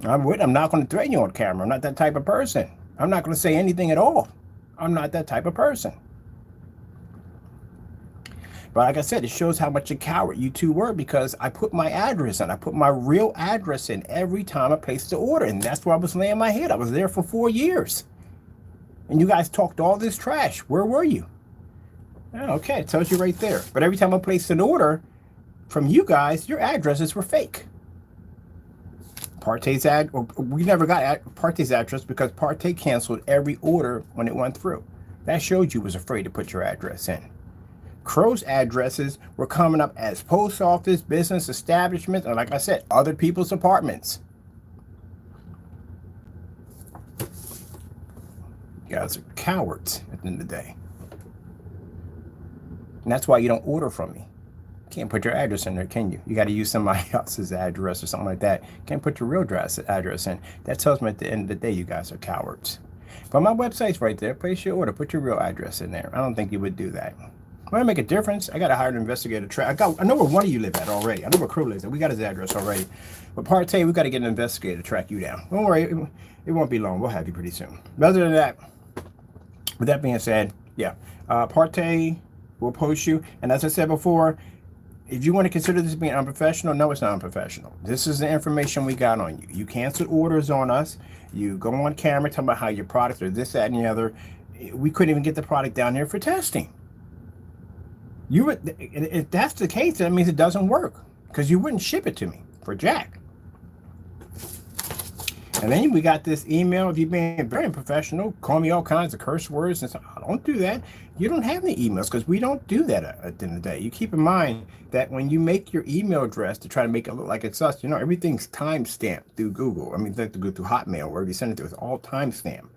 I'm not gonna threaten you on camera. I'm not that type of person. I'm not gonna say anything at all. I'm not that type of person. But like I said, it shows how much a coward you two were, because I put my address in. I put my real address in every time I placed the order, and that's where I was laying my head. I was there for 4 years. And you guys talked all this trash. Where were you? Oh, okay, it tells you right there. But every time I placed an order from you guys, your addresses were fake. We never got Partay's address because Partay canceled every order when it went through. That showed you was afraid to put your address in. Crow's addresses were coming up as post office, business establishments, and like I said, other people's apartments. You guys are cowards at the end of the day. And that's why you don't order from me. You can't put your address in there, can you? You got to use somebody else's address or something like that. You can't put your real address in. That tells me at the end of the day you guys are cowards. But my website's right there. Place your order. Put your real address in there. I don't think you would do that. Well, make a difference. I got to hire an investigator. I know where one of you live at already. I know where Crow lives at. We got his address already. But Partay, we got to get an investigator to track you down. Don't worry. It won't be long. We'll have you pretty soon. But other than that, with that being said, yeah, Partay will post you. And as I said before, if you want to consider this being unprofessional, no, it's not unprofessional. This is the information we got on you. You canceled orders on us. You go on camera talking about how your product or this, that, and the other. We couldn't even get the product down here for testing. If that's the case, that means it doesn't work, because you wouldn't ship it to me for jack. And then we got this email of you being very unprofessional, calling me all kinds of curse words. And so, I don't do that. You don't have any emails, because we don't do that at the end of the day. You keep in mind that when you make your email address to try to make it look like it's us, everything's time-stamped through Google. I mean, they have to go through Hotmail, wherever you send it to. It's all time-stamped.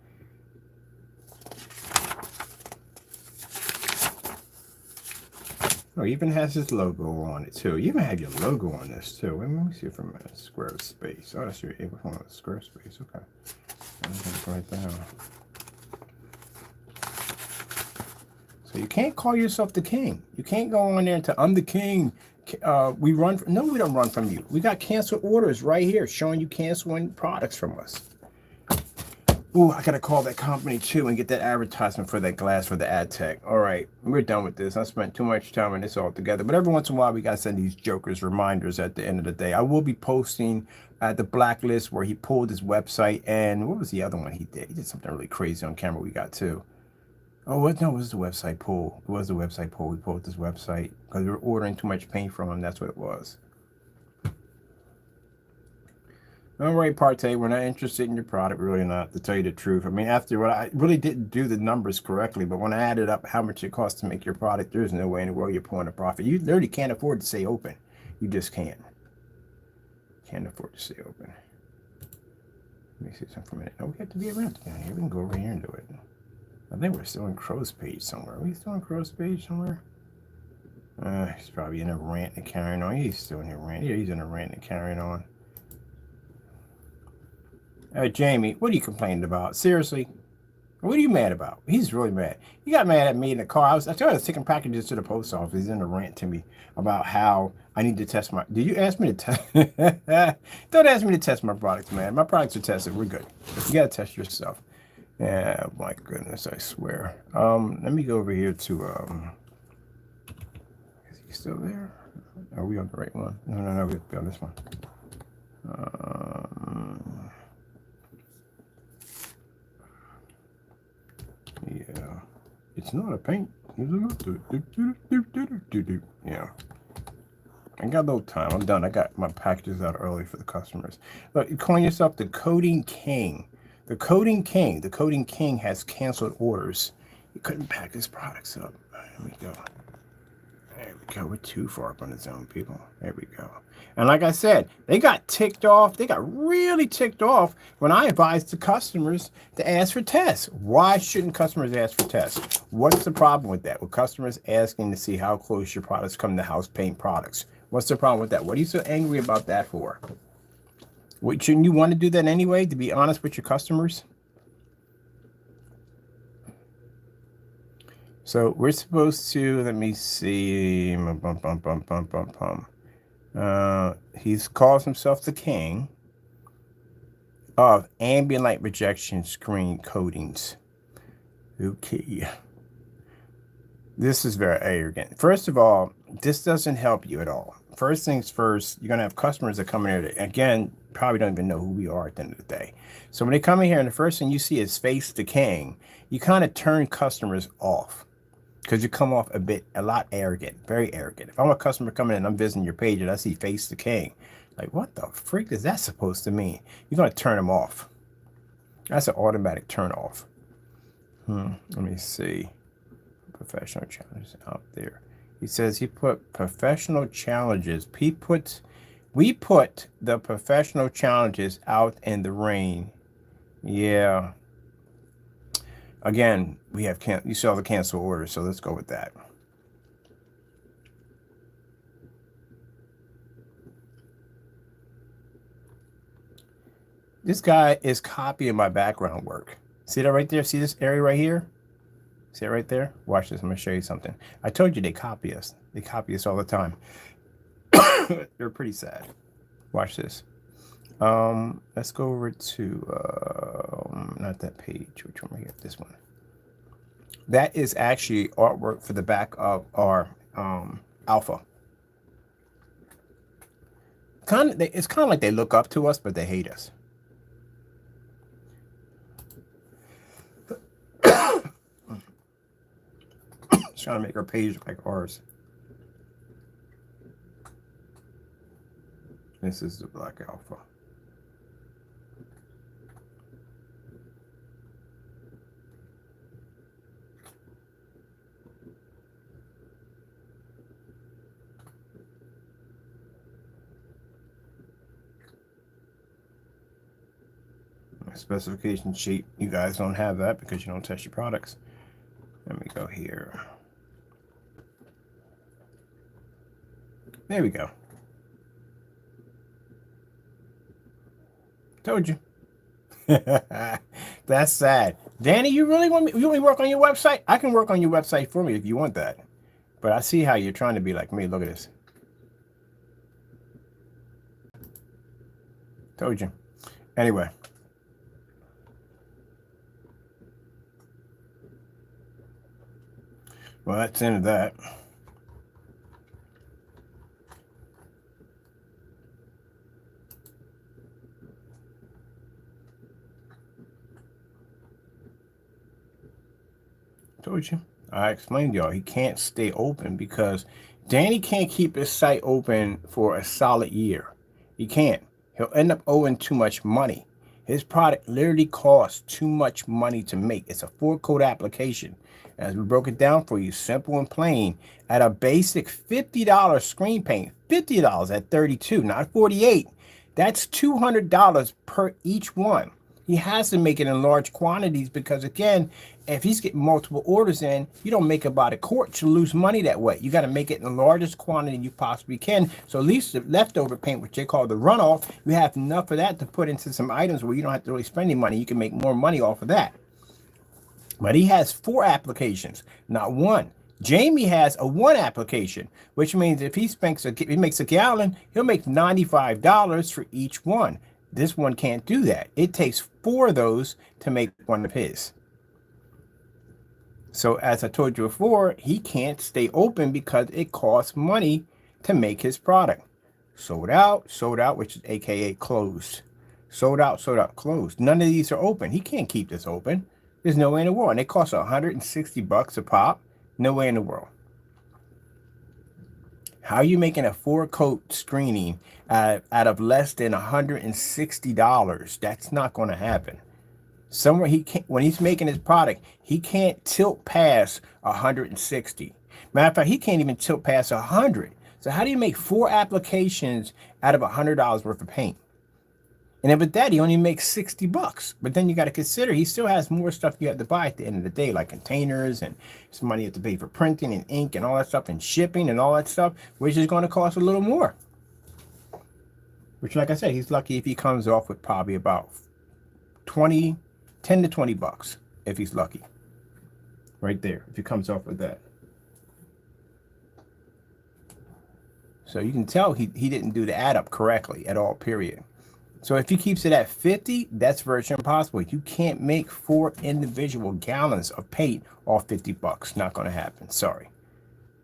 Oh, it even has his logo on it, too. You even have your logo on this, too. Let me see from Squarespace. Oh, that's your Squarespace. Okay. Right there. So you can't call yourself the king. You can't go on there and say, I'm the king. No, we don't run from you. We got canceled orders right here showing you canceling products from us. Ooh, I gotta call that company too and get that advertisement for that glass for the ADTECH. All right, we're done with this. I spent too much time on this all together. But every once in a while, we gotta send these jokers reminders at the end of the day. I will be posting the blacklist where he pulled his website, and what was the other one he did? He did something really crazy on camera. We got too. Oh, what? No, it was the website pull. It was the website pull. We pulled this website because we were ordering too much paint from him. That's what it was. All right, Partay, we're not interested in your product, really not, to tell you the truth. I mean, after what I really didn't do the numbers correctly, but when I added up how much it costs to make your product, there's no way in the world you're pulling a profit. You literally can't afford to stay open. You just can't. Can't afford to stay open. Let me see something for a minute. No, we have to be around down here. We can go over here and do it. I think we're still in Crow's page somewhere. Are we still in Crow's page somewhere? He's probably in a rant and carrying on. He's still in a rant. Yeah, he's in a rant and carrying on. Jamie, what are you complaining about? Seriously? What are you mad about? He's really mad. He got mad at me in the car. I told I was taking packages to the post office. He's in a rant to me about how I need to test my. Did you ask me to test? Don't ask me to test my products, man. My products are tested. We're good. You gotta test yourself. Yeah, my goodness, I swear. Let me go over here to is he still there? Are we on the right one? No, we're on this one. Yeah, it's not a paint. Yeah. I got a little time. I'm done. I got my packages out early for the customers. Look, you calling yourself the Coding King. The Coding King. The Coding King has canceled orders. He couldn't pack his products up. There we go. There we go. We're too far up on the zone, people. There we go. And like I said, they got ticked off. They got really ticked off when I advised the customers to ask for tests. Why shouldn't customers ask for tests? What's the problem with that? With customers asking to see how close your products come to house paint products. What's the problem with that? What are you so angry about that for? Shouldn't you want to do that anyway, to be honest with your customers? So we're supposed to, let me see. He calls himself the king of ambient light rejection screen coatings. Okay. This is very arrogant. First of all, this doesn't help you at all. First things first, you're going to have customers that come in here that, again, probably don't even know who we are at the end of the day. So when they come in here and the first thing you see is face the king, you kind of turn customers off because you come off a lot arrogant, very arrogant. If I'm a customer coming in and I'm visiting your page and I see face the king, like, what the freak is that supposed to mean? You're going to turn them off. That's an automatic turn off. Let me see. Professional challenges out there. He says he put professional challenges. We put the professional challenges out in the rain. Yeah. Again, we have you saw the cancel order, so let's go with that. This guy is copying my background work. See that right there? See this area right here? See it right there? Watch this. I'm going to show you something. I told you they copy us. They copy us all the time. They're pretty sad. Watch this. Let's go over to, not that page. Which one we get? This one. That is actually artwork for the back of our Alpha. It's kind of like they look up to us, but they hate us. Trying to make our page like ours. This is the Black Alpha. Specification sheet. You guys don't have that because you don't test your products. Let me go here. There we go. Told you. That's sad. Danny, you really want me? You want me to work on your website? I can work on your website for me if you want that. But I see how you're trying to be like me. Look at this. Told you. Anyway. Well, that's the end of that. Told you. I explained to y'all he can't stay open because Danny can't keep his site open for a solid year. He can't. He'll end up owing too much money. His product literally costs too much money to make. It's a 4-code application. As we broke it down for you, simple and plain, at a basic $50 screen paint, $50 at 32, not 48. That's $200 per each one. He has to make it in large quantities because, again, if he's getting multiple orders in, you don't make about a quart to lose money that way. You got to make it in the largest quantity you possibly can. So at least the leftover paint, which they call the runoff, you have enough of that to put into some items where you don't have to really spend any money. You can make more money off of that. But he has 4 applications, not one. Jamie has a 1 application, which means if he makes a gallon, he'll make $95 for each one. This one can't do that. It takes 4 of those to make one of his. So as I told you before, he can't stay open because it costs money to make his product. Sold out, which is AKA closed. Sold out, closed. None of these are open. He can't keep this open. There's no way in the world. And it costs $160 a pop. No way in the world. How are you making a 4-coat screening out of less than $160? That's not going to happen. Somewhere he can't, when he's making his product, he can't tilt past 160. Matter of fact, he can't even tilt past 100. So how do you make 4 applications out of $100 worth of paint? And then with that, he only makes $60. But then you got to consider he still has more stuff you have to buy at the end of the day, like containers and some money you have to pay for printing and ink and all that stuff and shipping and all that stuff, which is going to cost a little more. Which, like I said, he's lucky if he comes off with probably about 10 to 20 bucks if he's lucky. Right there, if he comes off with that. So you can tell he didn't do the add up correctly at all, period. So if he keeps it at 50, that's virtually impossible. You can't make 4 individual gallons of paint off 50 bucks. Not going to happen. Sorry.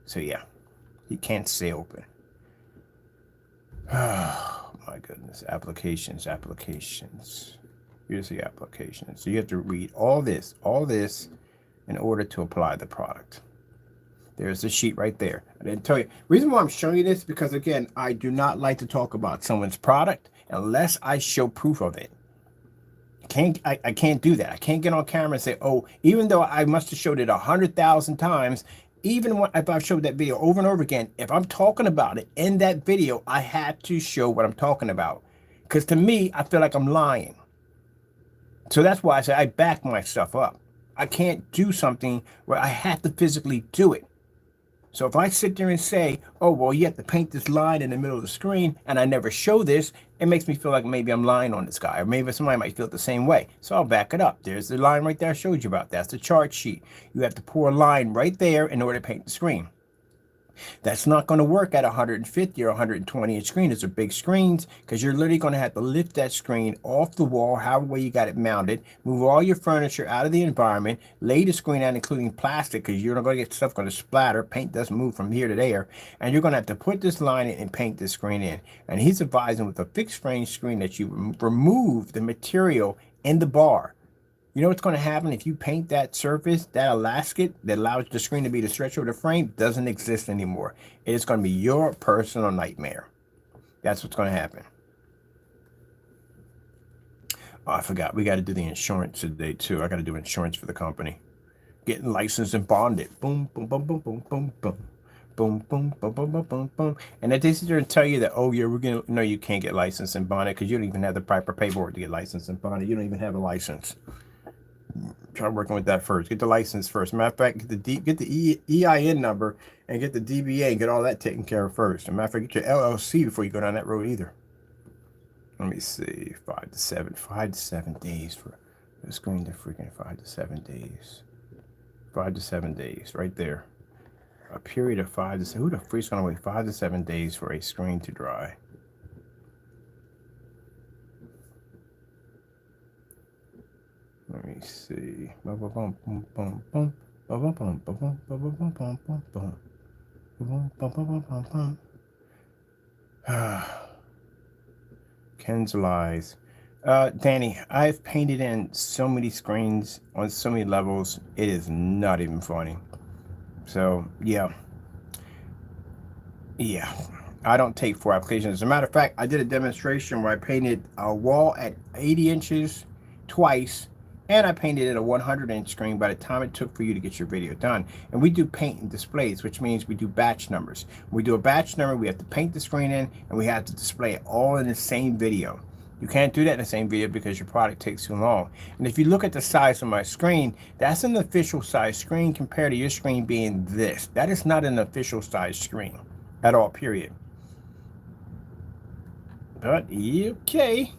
So yeah, he can't stay open. Oh my goodness. Applications. Here's the application. So you have to read all this in order to apply the product. There's the sheet right there. I didn't tell you. Reason why I'm showing you this, because again, I do not like to talk about someone's product unless I show proof of it. I can't do that. I can't get on camera and say, oh, even though I must have showed it 100,000 times, even if I've showed that video over and over again, if I'm talking about it in that video, I have to show what I'm talking about. Because to me, I feel like I'm lying. So that's why I say I back my stuff up. I can't do something where I have to physically do it. So if I sit there and say, oh, well, you have to paint this line in the middle of the screen, and I never show this, it makes me feel like maybe I'm lying on this guy, or maybe somebody might feel it the same way. So I'll back it up. There's the line right there I showed you about. That's the chart sheet. You have to pour a line right there in order to paint the screen. That's not going to work at 150 or 120 inch screen. Those are big screens because you're literally going to have to lift that screen off the wall, however way you got it mounted, move all your furniture out of the environment, lay the screen out, including plastic, because you're not going to get stuff going to splatter. Paint doesn't move from here to there. And you're going to have to put this line in and paint this screen in. And he's advising with a fixed frame screen that you remove the material in the bar. You know what's going to happen if you paint that surface, that elastic that allows the screen to be the stretch over the frame doesn't exist anymore. It is going to be your personal nightmare. That's what's going to happen. Oh, I forgot. We got to do the insurance today too. I got to do insurance for the company. Getting licensed and bonded. Boom, boom, boom, boom, boom, boom, boom. Boom, boom, boom, boom, boom, boom, boom. And they sit there and tell you that, oh, yeah, we're going to, no, you can't get licensed and bonded because you don't even have the proper paperwork to get licensed and bonded. You don't even have a license. Try working with that first. Get the license first. Matter of fact, get the EIN number and get the DBA and get all that taken care of first. And matter of fact, get your LLC before you go down that road either. Let me see. 5 to 7 days for the screen to freaking 5 to 7 days. 5 to 7 days right there. A period of 5 to 7. Who the freak's gonna wait 5 to 7 days for a screen to dry? Let me see. Ken's lies. Danny, I've painted in so many screens on so many levels. It is not even funny. So yeah. I don't take 4 applications. As a matter of fact, I did a demonstration where I painted a wall at 80 inches twice. And I painted it a 100-inch screen by the time it took for you to get your video done. And we do paint and displays, which means we do batch numbers. When we do a batch number, we have to paint the screen in, and we have to display it all in the same video. You can't do that in the same video because your product takes too long. And if you look at the size of my screen, that's an official size screen compared to your screen being this. That is not an official size screen at all, period. But okay.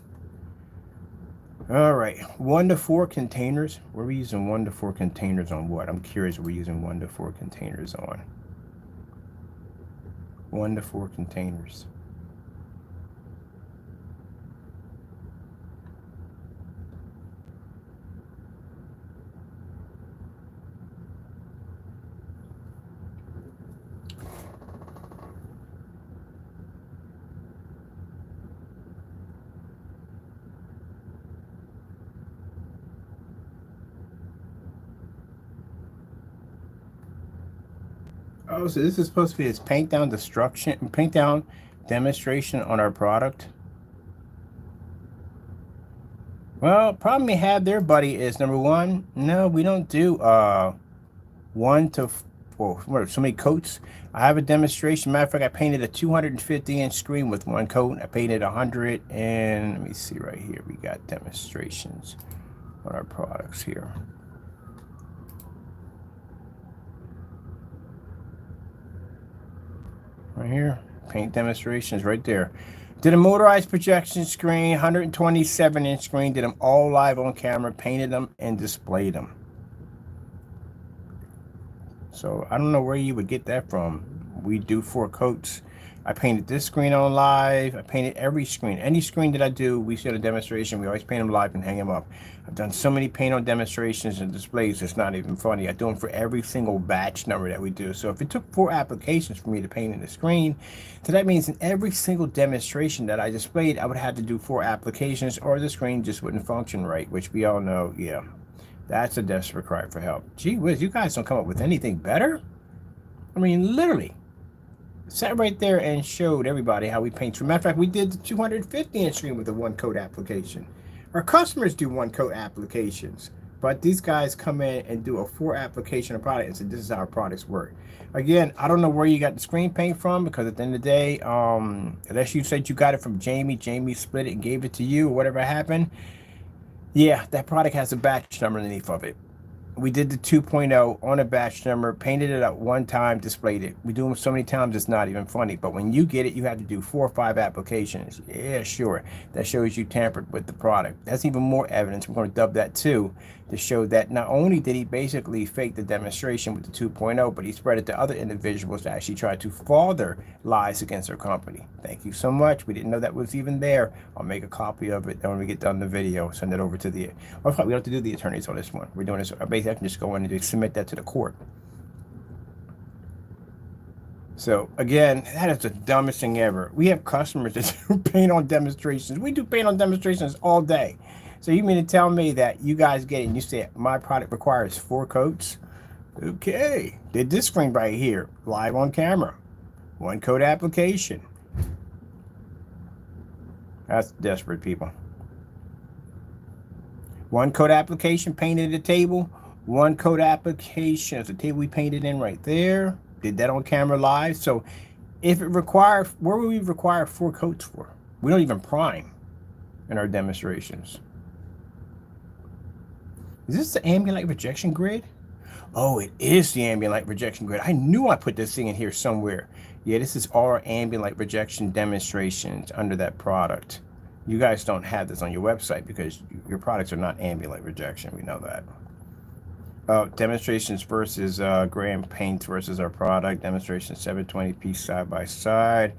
All right, 1 to 4 containers. What are we using 1 to 4 containers on what? I'm curious what we're using 1 to 4 containers on. 1 to 4 containers. Oh, so this is supposed to be his paint down demonstration on our product. Well, problem we have there, buddy, is number one, no, we don't do 1 to 4, what, so many coats. I have a demonstration. Matter of fact, I painted a 250-inch screen with 1 coat. I painted 100, and let me see right here. We got demonstrations on our products here. Right here, paint demonstrations right there. Did a motorized projection screen, 127-inch screen, did them all live on camera, painted them and displayed them. So I don't know where you would get that from. We do 4 coats. I painted this screen on live. I painted every screen. Any screen that I do, we see a demonstration. We always paint them live and hang them up. I've done so many paint on demonstrations and displays, it's not even funny. I do them for every single batch number that we do. So if it took 4 applications for me to paint in the screen, so that means in every single demonstration that I displayed, I would have to do 4 applications or the screen just wouldn't function right, which we all know, yeah, that's a desperate cry for help. Gee whiz, you guys don't come up with anything better? I mean, literally. Sat right there and showed everybody how we paint. As a matter of fact, we did the 250-inch screen with a 1 coat application. Our customers do 1 coat applications, but these guys come in and do a 4 application of product and say, this is how our products work. Again, I don't know where you got the screen paint from, because at the end of the day, unless you said you got it from Jamie split it and gave it to you, or whatever happened, yeah, that product has a batch number underneath of it. We did the 2.0 on a batch number, painted it up 1 time, displayed it. We do them so many times, it's not even funny. But when you get it, you have to do 4 or 5 applications. Yeah, sure. That shows you tampered with the product. That's even more evidence. We're going to dub that too, to show that not only did he basically fake the demonstration with the 2.0, but he spread it to other individuals to actually try to further lies against our company. Thank you so much. We didn't know that was even there. I'll make a copy of it, and when we get done the video, send it over to the, well, we don't have to do the attorneys on this one. We're doing this, basically I can just go in and just submit that to the court. So again, that is the dumbest thing ever. We have customers that do paint on demonstrations. We do paint on demonstrations all day. So you mean to tell me that you guys get it and you say my product requires 4 coats? Okay, did this screen right here, live on camera, 1 coat application. That's desperate, people. 1 coat application, painted the table. 1 coat application, that's the table we painted in right there. Did that on camera live. So if it required, where would we require 4 coats for? We don't even prime in our demonstrations. Is this the ambient light rejection grid? Oh, it is the ambient light rejection grid. I knew I put this thing in here somewhere. Yeah, this is our ambient light rejection demonstrations under that product. You guys don't have this on your website because your products are not ambient light rejection. We know that. Demonstrations versus Graham paints versus our product. Demonstration 720p side by side.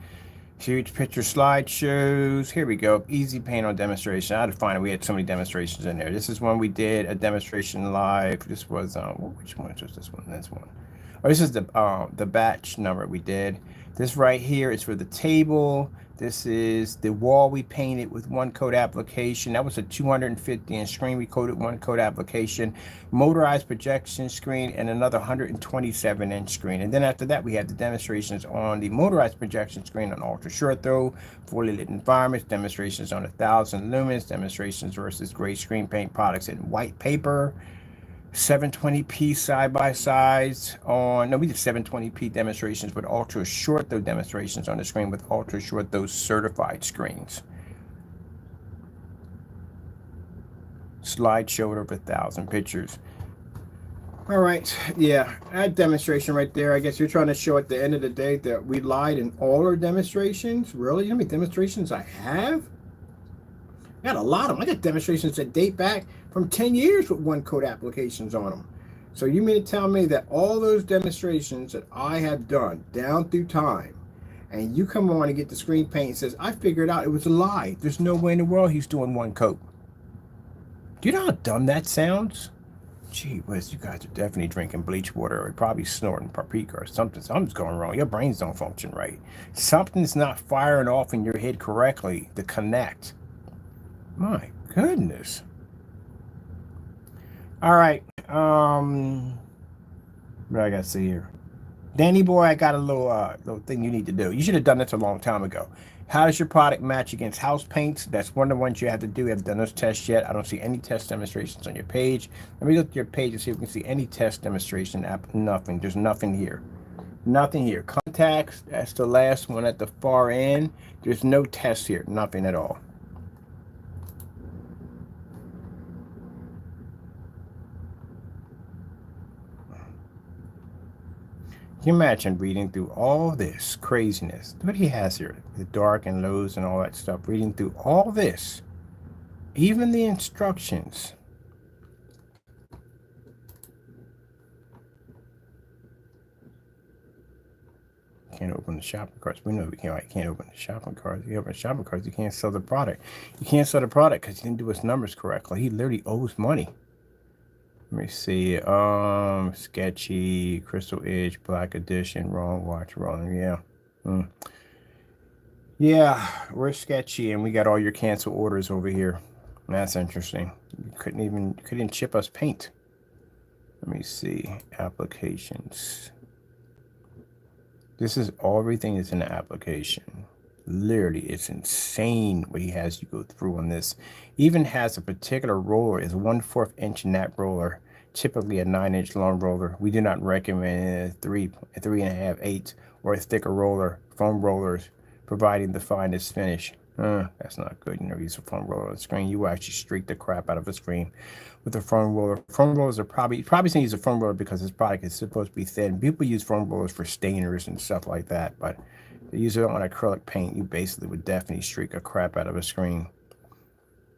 Huge picture slideshows. Here we go. Easy paint on demonstration. I had to find it. We had so many demonstrations in there. This is one we did a demonstration live. This was which one was this one? This one. Oh, this is the batch number we did. This right here is for the table. This is the wall we painted with 1 coat application. That was a 250-inch screen. We coated 1 coat application, motorized projection screen, and another 127-inch screen. And then after that, we had the demonstrations on the motorized projection screen on ultra short throw, fully lit environments, demonstrations on 1,000 lumens, demonstrations versus gray screen paint products in white paper. 720p side by sides on, no, we did 720p demonstrations with ultra short throw demonstrations on the screen with ultra short throw certified screens. Slideshow of 1,000 pictures. All right, yeah, that demonstration right there. I guess you're trying to show at the end of the day that we lied in all our demonstrations. Really? How many demonstrations I have? I got a lot of them. I got demonstrations that date back from 10 years with one coat applications on them. So you mean to tell me that all those demonstrations that I have done down through time, and you come on and get the screen paint and says, I figured out it was a lie. There's no way in the world he's doing one coat. Do you know how dumb that sounds? Gee whiz, you guys are definitely drinking bleach water or probably snorting paprika or something. Something's going wrong. Your brains don't function right. Something's not firing off in your head correctly to connect. My goodness. All right. What I got to see here? Danny boy, I got a little thing you need to do. You should have done this a long time ago. How does your product match against house paints? That's one of the ones you have to do. You haven't done those tests yet. I don't see any test demonstrations on your page. Let me look at your page and see if we can see any test demonstration app. Nothing. There's nothing here. Nothing here. Contacts, that's the last one at the far end. There's no test here. Nothing at all. Can you imagine reading through all this craziness? What he has here, the dark and lows and all that stuff, reading through all this, even the instructions. Can't open the shopping carts. We know we can't open the shopping carts. If you open the shopping carts, you can't sell the product. You can't sell the product because he didn't do his numbers correctly. He literally owes money. Let me see. Sketchy, Crystal Edge, Black Edition, wrong watch, wrong. Yeah. Yeah, we're sketchy and we got all your cancel orders over here. That's interesting. You couldn't ship us paint. Let me see. Applications. This is everything that's in the application. Literally, it's insane what he has you go through on this. Even has a particular roller, is a 1/4 inch nap roller, typically a 9-inch long roller. We do not recommend a 3.5, 8, or a thicker roller, foam rollers, providing the finest finish. That's not good. You never use a foam roller on the screen. You will actually streak the crap out of a screen with a foam roller. Foam rollers are probably shouldn't use a foam roller because this product is supposed to be thin. People use foam rollers for stainers and stuff like that, but they use it on acrylic paint. You basically would definitely streak a crap out of a screen.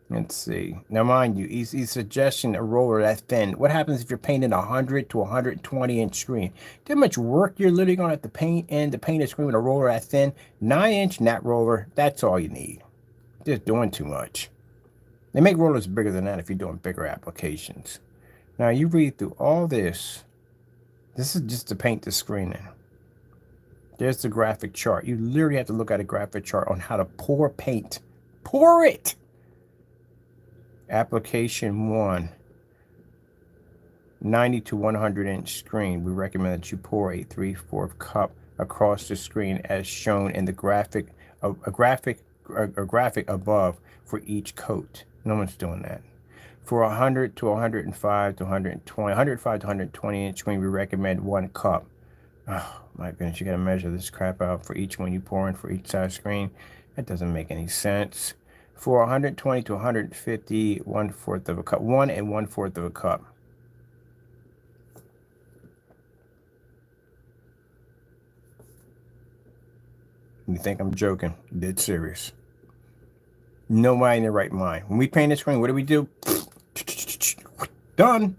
Let's see. Now, mind you, he's suggesting a roller that thin. What happens if you're painting a 100 to 120 inch screen? How much work you're literally going to have to paint a screen with a roller that thin? 9-inch nap roller, that's all you need. Just doing too much. They make rollers bigger than that if you're doing bigger applications. Now, you read through all this. This is just to paint the screen in. There's the graphic chart. You literally have to look at a graphic chart on how to pour paint. Pour it! Application 1, 90 to 100 inch screen. We recommend that you pour a 3/4 cup across the screen as shown in the graphic above for each coat. No one's doing that. For 100 to 105 to 120 inch screen, we recommend 1 cup. Oh my goodness, you gotta measure this crap out for each one you pour in for each size screen. That doesn't make any sense. For 120 to 150, 1/4 of a cup. 1 and 1/4 of a cup. You think I'm joking? Dead serious. Nobody in their right mind. When we paint the screen, what do? Done.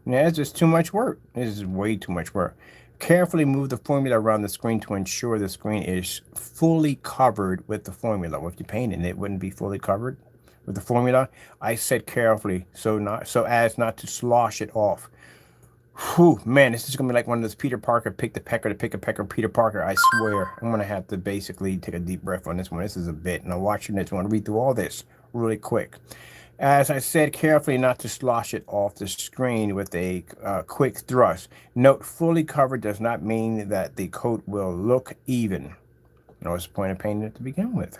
Yeah, it's just too much work. This is way too much work. Carefully move the formula around the screen to ensure the screen is fully covered with the formula. Well, if you painted it, wouldn't be fully covered with the formula. I said carefully, so as not to slosh it off. Whew, man, this is gonna be like one of those Peter Parker pick a pecker Peter Parker. I swear, I'm gonna have to basically take a deep breath on this one. This is a bit, and I'm watching this one. Read through all this really quick. As I said, carefully not to slosh it off the screen with a quick thrust. Note, fully covered does not mean that the coat will look even. No, what's the point of painting it to begin with?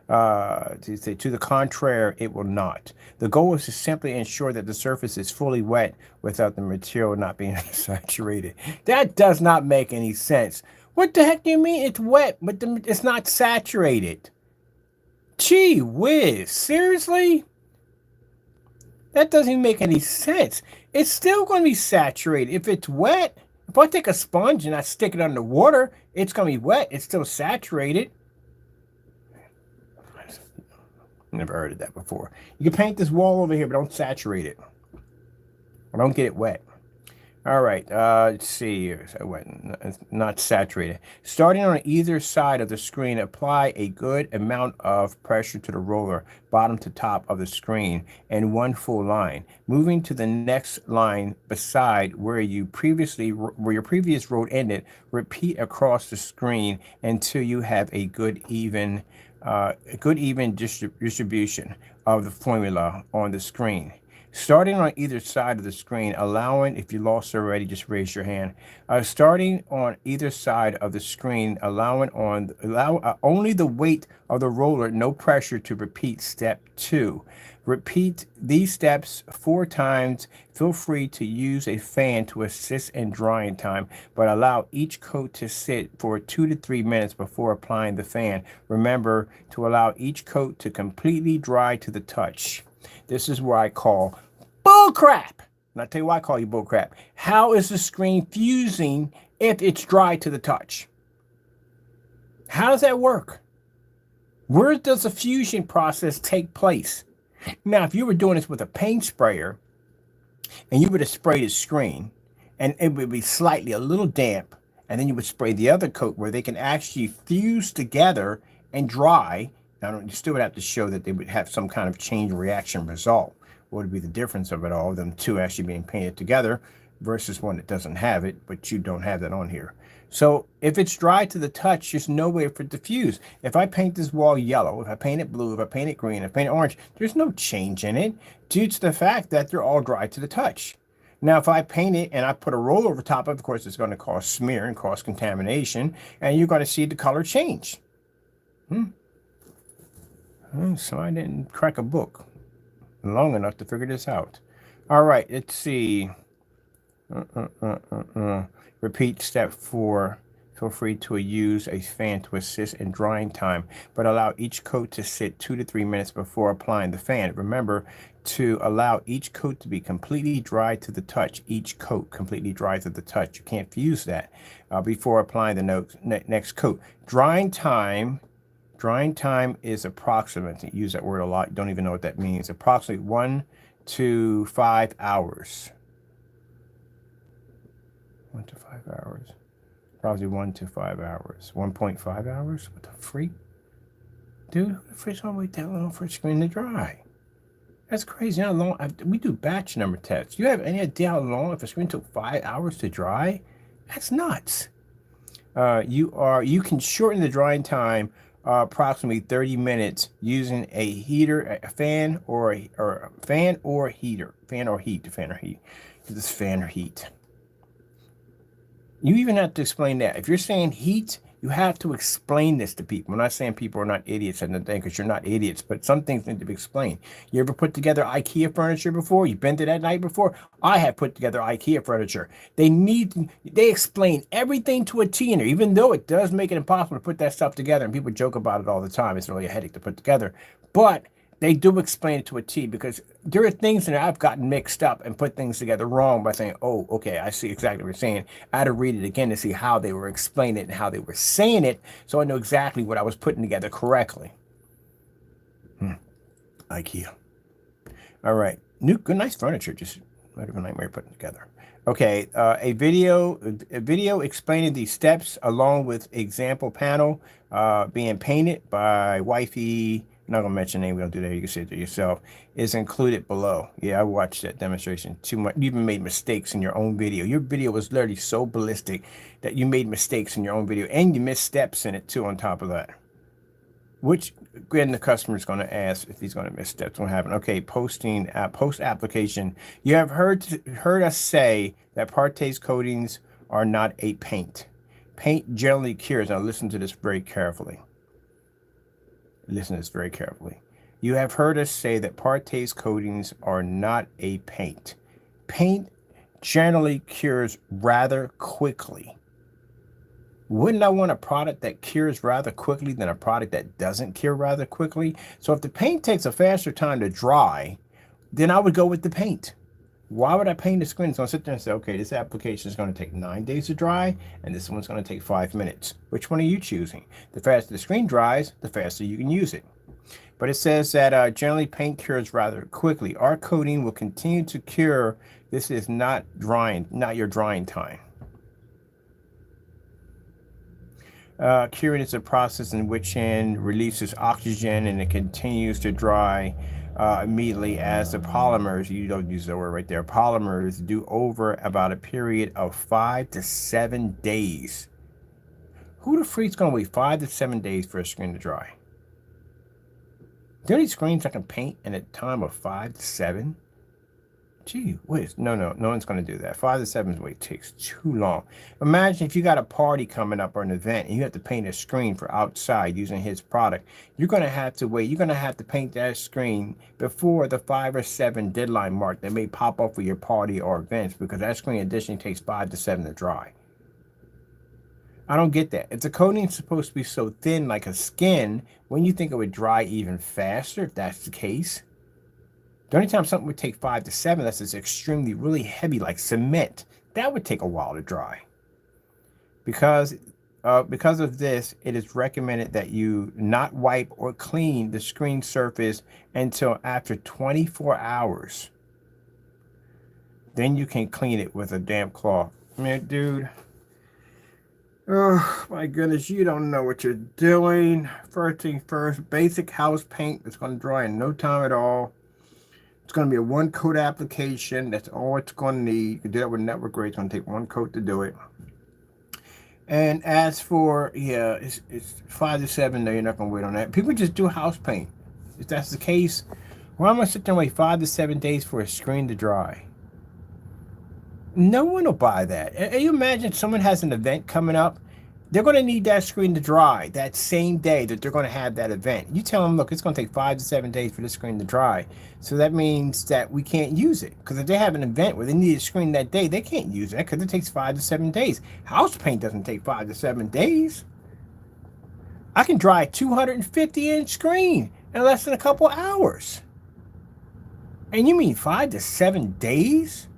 To the contrary, it will not. The goal is to simply ensure that the surface is fully wet without the material not being saturated. That does not make any sense. What the heck do you mean it's wet, but it's not saturated? Gee whiz, seriously? That doesn't even make any sense. It's still going to be saturated. If it's wet, if I take a sponge and I stick it under water, it's going to be wet. It's still saturated. Never heard of that before. You can paint this wall over here, but don't saturate it. Or don't get it wet. All right, let's see. So not saturated. Starting on either side of the screen, apply a good amount of pressure to the roller, bottom to top of the screen, in one full line. Moving to the next line beside where your previous road ended, repeat across the screen until you have a good even distribution of the formula on the screen. Starting on either side of the screen, allowing, if you lost already, just raise your hand. Starting on either side of the screen, allow only the weight of the roller, no pressure, to repeat step 2. Repeat these steps 4 times. Feel free to use a fan to assist in drying time, but allow each coat to sit for 2 to 3 minutes before applying the fan. Remember to allow each coat to completely dry to the touch. This is where I call bull crap. And I'll tell you why I call you bull crap. How is the screen fusing if it's dry to the touch? How does that work? Where does the fusion process take place? Now, if you were doing this with a paint sprayer and you would have sprayed the screen and it would be slightly a little damp, and then you would spray the other coat where they can actually fuse together and dry. Now, you still would have to show that they would have some kind of chain reaction result. What would be the difference of it all, them two actually being painted together versus one that doesn't have it, but you don't have that on here. So if it's dry to the touch, there's no way for it to fuse. If I paint this wall yellow, if I paint it blue, if I paint it green, if I paint it orange, there's no change in it due to the fact that they're all dry to the touch. Now, if I paint it and I put a roll over top of it, of course, it's going to cause smear and cause contamination, and you're going to see the color change. So I didn't crack a book long enough to figure this out. All right, let's see. Repeat step 4. Feel free to use a fan to assist in drying time, but allow each coat to sit 2 to 3 minutes before applying the fan. Remember to allow each coat to be completely dry to the touch. Each coat completely dry to the touch. You can't fuse that before applying the next coat. Drying time is approximate. I use that word a lot. Don't even know what that means. Approximately 1 to 5 hours. 1 to 5 hours. Probably 1 to 5 hours. 1.5 hours? What the freak? Dude, who the freak's gonna wait that long for a screen to dry? That's crazy. How long? We do batch number tests. You have any idea how long if a screen took 5 hours to dry? That's nuts. You can shorten the drying time approximately 30 minutes using a heater, a fan or heat. This fan or heat. You even have to explain that. If you're saying heat, you have to explain this to people. I'm not saying people are not idiots and nothing, because you're not idiots, but some things need to be explained. You ever put together IKEA furniture before? You've been to that night before? I have put together IKEA furniture. They explain everything to a T in there, even though it does make it impossible to put that stuff together, and people joke about it all the time. It's really a headache to put together. But they do explain it to a T, because there are things that I've gotten mixed up and put things together wrong by saying, oh, okay, I see exactly what you're saying. I had to read it again to see how they were explaining it and how they were saying it, so I know exactly what I was putting together correctly. IKEA. All right. Good, nice furniture. Just might have a nightmare putting together. Okay, a video explaining these steps along with example panel being painted by Wifey. I'm not gonna mention name. We don't do that. You can see it yourself. Is included below. Yeah, I watched that demonstration too much. You even made mistakes in your own video. Your video was literally so ballistic that you made mistakes in your own video, and you missed steps in it too. On top of that, which then the customer is going to ask if he's going to miss steps. What happened? Okay, post application. You have heard us say that Partay's coatings are not a paint. Paint generally cures. Now listen to this very carefully. Listen to this very carefully. You have heard us say that Partay's coatings are not a paint. Paint generally cures rather quickly. Wouldn't I want a product that cures rather quickly than a product that doesn't cure rather quickly? So if the paint takes a faster time to dry, then I would go with the paint. Why would I paint the screen? It's going to sit there and say, okay, this application is going to take 9 days to dry, and this one's going to take 5 minutes. Which one are you choosing? The faster the screen dries, the faster you can use it. But it says that generally paint cures rather quickly. Our coating will continue to cure. This is not drying, not your drying time. Curing is a process in which it releases oxygen and it continues to dry immediately as the polymers, you don't use the word right there, polymers do over about a period of 5 to 7 days. Who the freak's going to wait 5 to 7 days for a screen to dry? The only screens I can paint in a time of 5 to 7? Gee whiz, no one's going to do that. 5 to 7 is way takes too long. Imagine if you got a party coming up or an event and you have to paint a screen for outside using his product. You're going to have to wait. You're going to have to paint that screen before the 5 or 7 deadline mark that may pop up for your party or events, because that screen additionally takes 5 to 7 to dry. I don't get that. If the coating is supposed to be so thin like a skin, wouldn't you think it would dry even faster if that's the case? The only time something would take 5 to 7, that's it's extremely really heavy like cement. That would take a while to dry. Because of this, it is recommended that you not wipe or clean the screen surface until after 24 hours. Then you can clean it with a damp cloth. Man, dude. Oh my goodness, you don't know what you're doing. First thing first, basic house paint is going to dry in no time at all. It's going to be a 1 coat application. That's all it's going to need. You can do that with network grade. It's going to take 1 coat to do it. And as for, yeah, it's 5 to 7. No, you're not going to wait on that. People just do house paint. If that's the case, why am I sitting there and wait 5 to 7 days for a screen to dry? No one will buy that. And you imagine someone has an event coming up. They're going to need that screen to dry that same day that they're going to have that event. You tell them, look, it's going to take 5 to 7 days for this screen to dry. So that means that we can't use it. Because if they have an event where they need a screen that day, they can't use that because it takes 5 to 7 days. House paint doesn't take 5 to 7 days. I can dry a 250-inch screen in less than a couple hours. And you mean 5 to 7 days?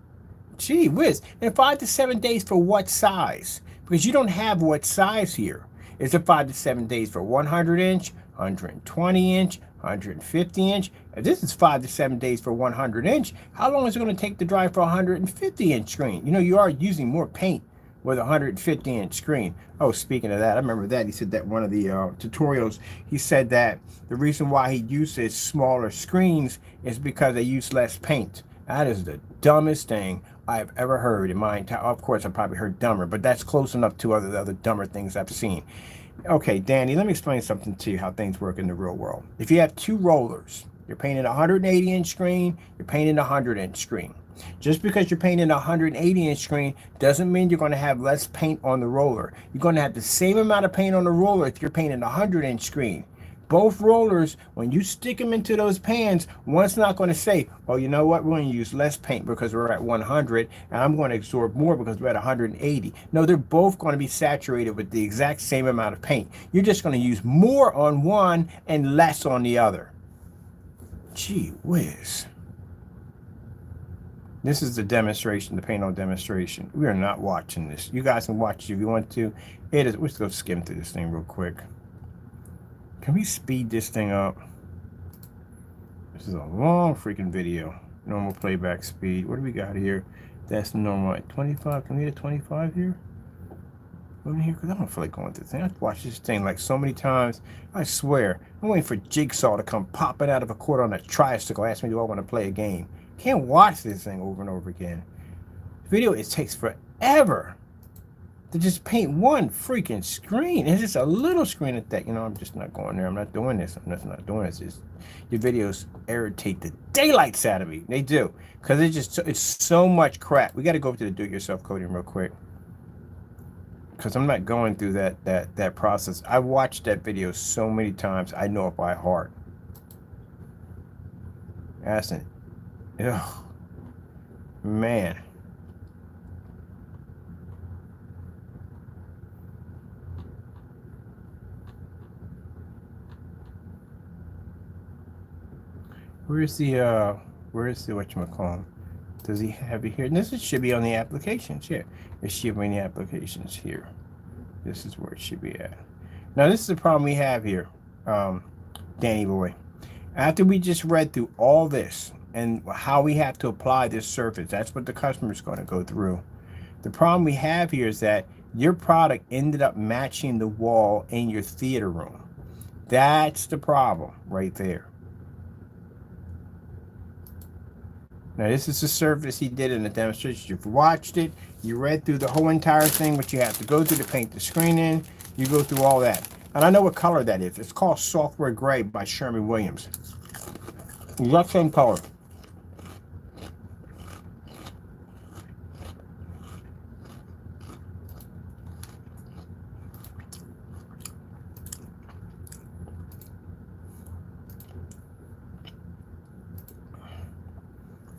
Gee whiz. And 5 to 7 days for what size? Because you don't have what size here. Is it 5 to 7 days for 100-inch, 120-inch, 150-inch? If this is 5 to 7 days for 100-inch, how long is it going to take to dry for a 150-inch screen? You know, you are using more paint with a 150-inch screen. Oh, speaking of that, I remember that. He said that one of the tutorials, he said that the reason why he uses smaller screens is because they use less paint. That is the dumbest thing I've ever heard in my entire, of course I probably heard dumber, but that's close enough to other dumber things I've seen. Okay, Danny, let me explain something to you, how things work in the real world. If you have 2 rollers, you're painting a 180-inch screen, you're painting a 100-inch screen. Just because you're painting a 180-inch screen doesn't mean you're going to have less paint on the roller. You're going to have the same amount of paint on the roller if you're painting a 100-inch screen. Both rollers, when you stick them into those pans, one's not going to say, oh, you know what, we're going to use less paint because we're at 100, and I'm going to absorb more because we're at 180. No, they're both going to be saturated with the exact same amount of paint. You're just going to use more on one and less on the other. Gee whiz. This is the demonstration, the paint-on demonstration. We are not watching this. You guys can watch it if you want to. It is. Let's go skim through this thing real quick. Can we speed this thing up? This is a long freaking video. Normal playback speed. What do we got here? That's normal at 25. Can we get a 25 here? Over here, because I don't feel like going through the thing. I've watched this thing like so many times. I swear. I'm waiting for Jigsaw to come popping out of a corner on a tricycle. Ask me, do I want to play a game? Can't watch this thing over and over again. Video, it takes forever to just paint one freaking screen. It's just a little screen at that. You know, I'm just not going there. I'm not doing this. I'm just not doing this. Your videos irritate the daylights out of me. They do. Because it's so much crap. We got to go to the do-it-yourself coding real quick. Because I'm not going through that process. I watched that video so many times. I know it by heart. That's it. Ugh. Man. Where's the whatchamacallit? Does he have it here? And this should be on the applications here. It should be in the applications here. This is where it should be at. Now this is the problem we have here. Danny boy. After we just read through all this and how we have to apply this surface, that's what the customer is going to go through. The problem we have here is that your product ended up matching the wall in your theater room. That's the problem right there. Now this is the surface he did in the demonstration. You've watched it, you read through the whole entire thing, what you have to go through to paint the screen in, you go through all that. And I know what color that is. It's called Software Gray by Sherwin-Williams. Exact same color.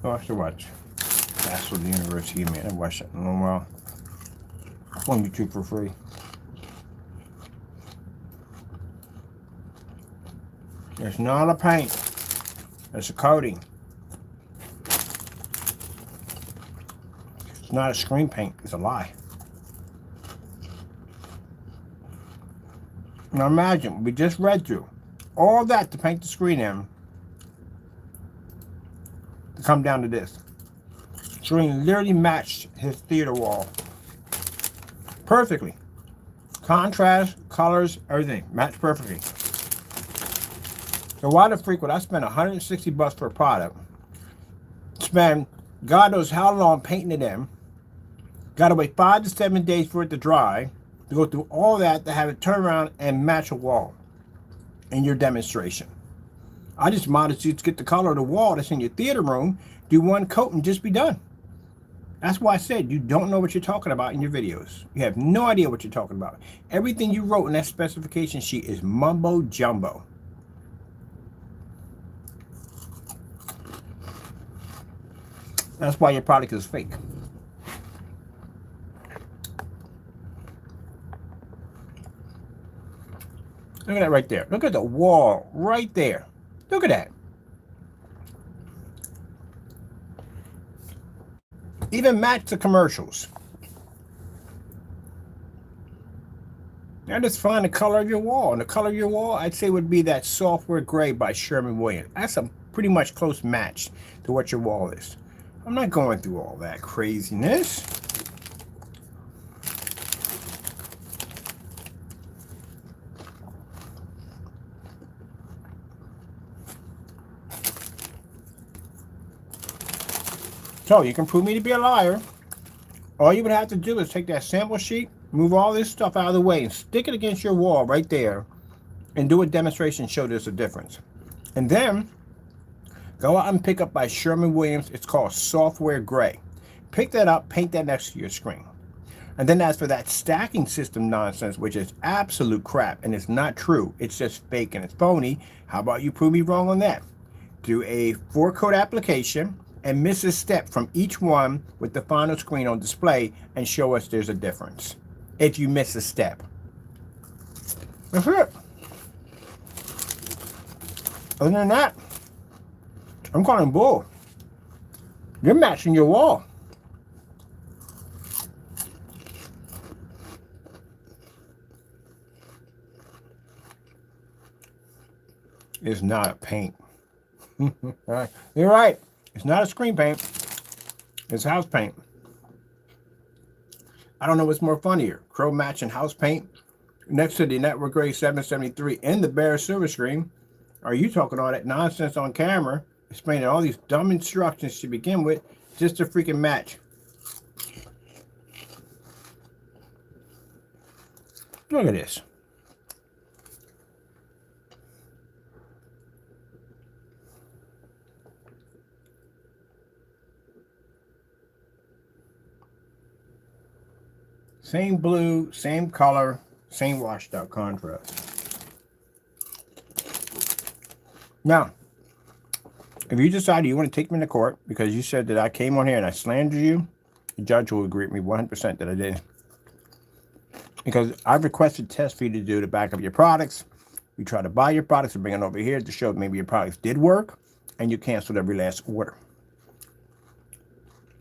Watch the watch. That's what the university made. I watched it in a while. On YouTube for free. It's not a paint. It's a coating. It's not a screen paint. It's a lie. Now imagine, we just read through all that to paint the screen in. To come down to this. Screen literally matched his theater wall. Perfectly. Contrast, colors, everything. Matched perfectly. So why the freak would I spend $160 for a product? Spend God knows how long painting it in. Gotta wait 5 to 7 days for it to dry. To go through all that to have it turn around and match a wall in your demonstration. I just might as well get the color of the wall that's in your theater room, do one coat and just be done. That's why I said you don't know what you're talking about in your videos. You have no idea what you're talking about. Everything you wrote in that specification sheet is mumbo jumbo. That's why your product is fake. Look at that right there. Look at the wall right there. Look at that. Even match the commercials. Now just find the color of your wall. And the color of your wall, I'd say, would be that Software Gray by Sherwin-Williams. That's a pretty much close match to what your wall is. I'm not going through all that craziness. So you can prove me to be a liar. All you would have to do is take that sample sheet, move all this stuff out of the way, and stick it against your wall right there, and do a demonstration, show there's a difference. And then go out and pick up by Sherwin-Williams. It's called Software Gray. Pick that up, paint that next to your screen. And then as for that stacking system nonsense, which is absolute crap and it's not true, it's just fake and it's phony, how about you prove me wrong on that? Do a 4-coat application and miss a step from each one with the final screen on display and show us there's a difference if you miss a step. That's it. Other than that, I'm calling bull. You're matching your wall. It's not a paint. You're right. It's not a screen paint. It's house paint. I don't know what's more funnier. Crow matching house paint next to the Network Grade 773 and the bare silver screen. Are you talking all that nonsense on camera, explaining all these dumb instructions to begin with, just to freaking match? Look at this. Same blue, same color, same washed out contrast. Now, if you decide you want to take me to court because you said that I came on here and I slandered you, the judge will agree with me 100% that I did. Because I've requested tests for you to do to back up your products. You try to buy your products and bring it over here to show maybe your products did work, and you canceled every last order.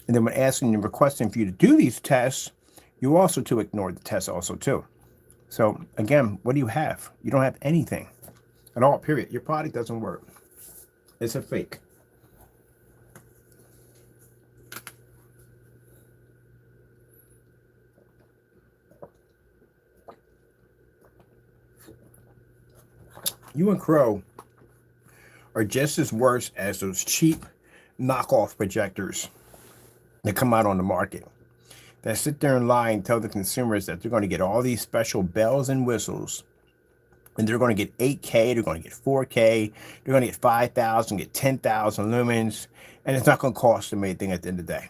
And then when asking and requesting for you to do these tests, you also ignored the tests also too. So again, what do you have? You don't have anything. At all, period. Your product doesn't work. It's a fake. You and Crow are just as worse as those cheap knockoff projectors that come out on the market, that sit there and lie and tell the consumers that they're going to get all these special bells and whistles, and they're going to get 8K, they're going to get 4K, they're going to get 5,000, get 10,000 lumens, and it's not going to cost them anything at the end of the day.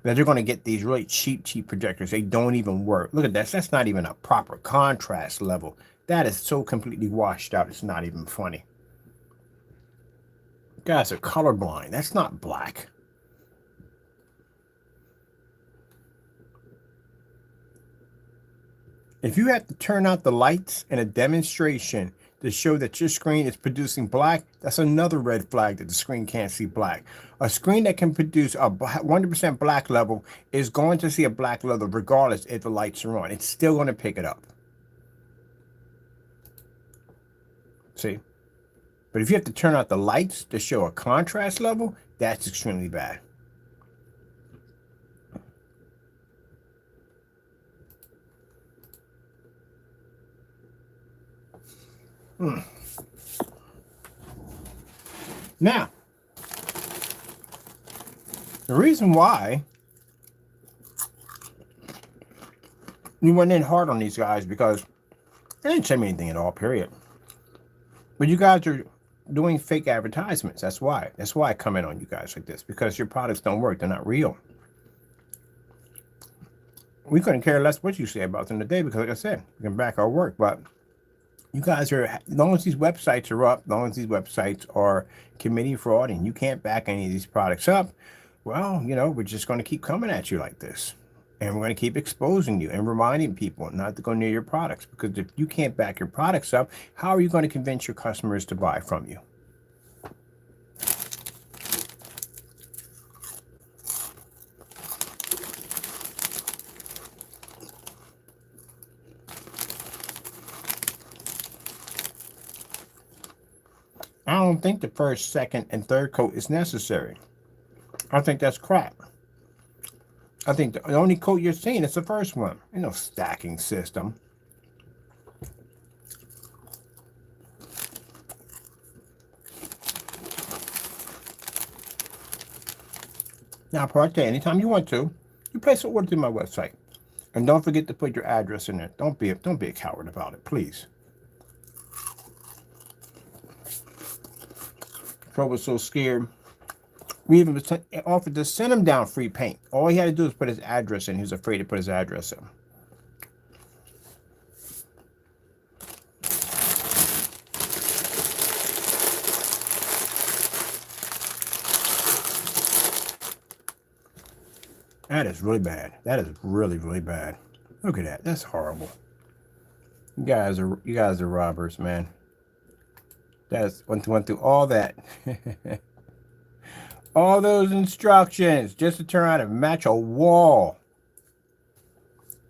That they're going to get these really cheap projectors. They don't even work. Look at that. That's not even a proper contrast level. That is so completely washed out. It's not even funny. You guys are colorblind. That's not black. If you have to turn out the lights in a demonstration to show that your screen is producing black, that's another red flag that the screen can't see black. A screen that can produce a 100% black level is going to see a black level regardless if the lights are on. It's still going to pick it up. See? But if you have to turn out the lights to show a contrast level, that's extremely bad. Now, the reason why we went in hard on these guys because they didn't say me anything at all, period. But you guys are doing fake advertisements. That's why. That's why I come in on you guys like this, because your products don't work. They're not real. We couldn't care less what you say about them today because, like I said, we can back our work. But you guys are, as long as these websites are up, as long as these websites are committing fraud and you can't back any of these products up, well, you know, we're just going to keep coming at you like this. And we're going to keep exposing you and reminding people not to go near your products. Because if you can't back your products up, how are you going to convince your customers to buy from you? I don't think the first, second, and third coat is necessary. I think that's crap. I think the only coat you're seeing is the first one. There's no stacking system. Now, Partay, anytime you want to, you place an order through my website. And don't forget to put your address in there. Don't be a coward about it, please. Pro was so scared. We even offered to send him down free paint. All he had to do was put his address in. He was afraid to put his address in. That is really bad. That is really, really bad. Look at that. That's horrible. You guys are robbers, man. That's went through all that. All those instructions just to turn around and match a wall.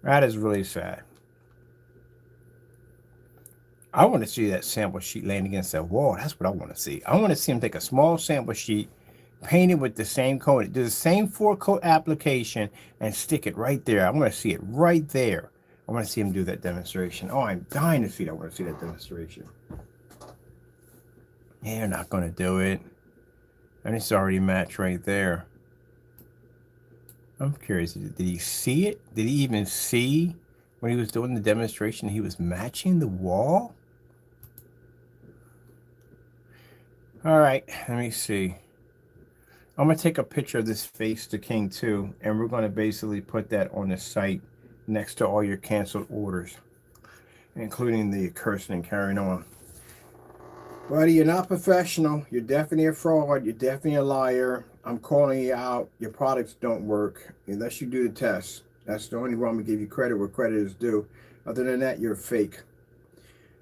That is really sad. I want to see that sample sheet laying against that wall. That's what I want to see. I want to see him take a small sample sheet, paint it with the same coat, do the same 4-coat application, and stick it right there. I want to see it right there. I want to see him do that demonstration. Oh, I'm dying to see that. I want to see that demonstration. They're not going to do it. And it's already matched right there. I'm curious, did he see it? Did he even see when he was doing the demonstration he was matching the wall? All right, let me see. I'm going to take a picture of this face to King 2, and we're going to basically put that on the site next to all your canceled orders, including the cursing and carrying on. Buddy, you're not professional. You're definitely a fraud. You're definitely a liar. I'm calling you out. Your products don't work unless you do the test. That's the only way I'm going to give you credit where credit is due. Other than that, you're fake.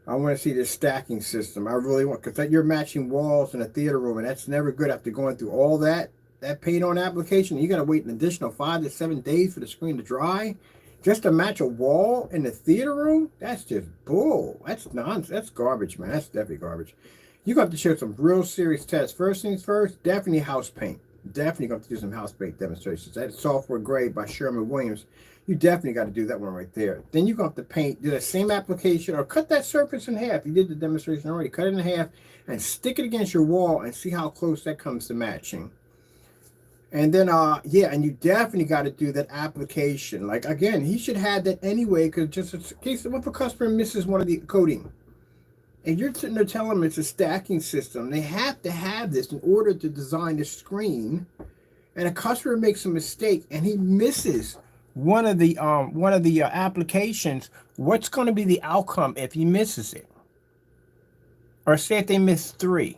I want to see this stacking system. I really want, because you're matching walls in a theater room, and that's never good after going through all that paint on application. You got to wait an additional 5 to 7 days for the screen to dry. Just to match a wall in the theater room, that's just bull. That's nonsense. That's garbage, man. That's definitely garbage. You're going to have to show some real serious tests. First things first, definitely house paint. Definitely going to have to do some house paint demonstrations. That's software grade by Sherman-Williams. You definitely got to do that one right there. Then you're going to have to paint, do the same application, or cut that surface in half. You did the demonstration already. Cut it in half and stick it against your wall and see how close that comes to matching. And then, yeah, and you definitely got to do that application. Like, again, he should have that anyway, because just in case if a customer misses one of the coating, and you're sitting there telling them it's a stacking system, they have to have this in order to design the screen. And a customer makes a mistake and he misses one of the applications. What's going to be the outcome if he misses it? Or say if they miss 3,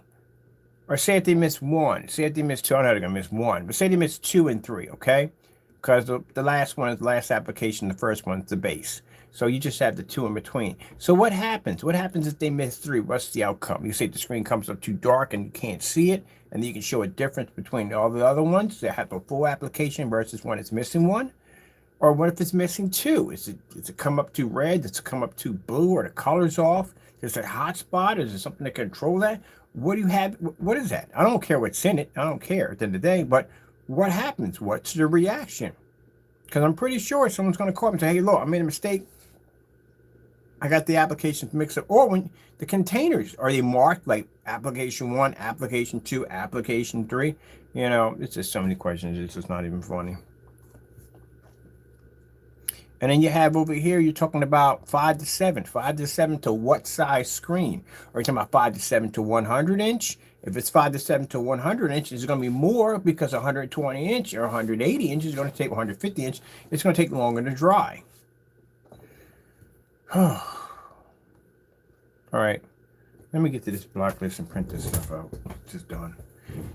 or say if they miss 1, say if they miss 2. I know they're going to miss 1, but say they miss 2 and 3, okay? Because the last one is the last application, the first one's the base. So you just have the 2 in between. So what happens? What happens if they miss 3? What's the outcome? You say the screen comes up too dark and you can't see it, and then you can show a difference between all the other ones that have a full application versus one that's missing 1. Or what if it's missing 2? Does it come up too red? Does it come up too blue? Or the color's off? Is it a hot spot? Is there something to control that? What do you have? What is that? I don't care what's in it. I don't care at the end of the day. But what happens? What's the reaction? Because I'm pretty sure someone's going to call me and say, hey, look, I made a mistake. I got the applications mixed up. Or when the containers, are they marked like application 1, application 2, application 3? You know, it's just so many questions. It's just not even funny. And then you have over here, you're talking about 5 to 7. 5 to 7 to what size screen? Are you talking about 5 to 7 to 100 inch? If it's 5 to 7 to 100 inch, it's going to be more because 120 inch or 180 inch is going to take 150 inch. It's going to take longer to dry. All right. Let me get to this block list and print this stuff out. It's just done.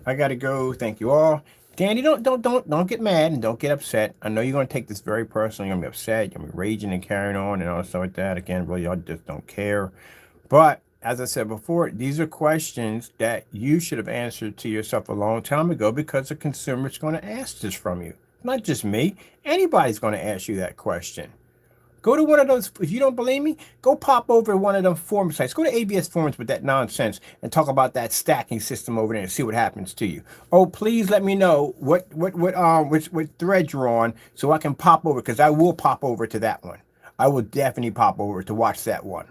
I got to go. Thank you all. Danny, don't get mad and don't get upset. I know you're going to take this very personally. You're going to be upset. You're going to be raging and carrying on and all stuff like that. Again, really, I just don't care. But as I said before, these are questions that you should have answered to yourself a long time ago because the consumer is going to ask this from you. Not just me. Anybody's going to ask you that question. Go to one of those, if you don't believe me, go pop over to one of them forum sites. Go to ABS forums with that nonsense and talk about that stacking system over there and see what happens to you. Oh, please let me know what thread you're on so I can pop over, because I will pop over to that one. I will definitely pop over to watch that one.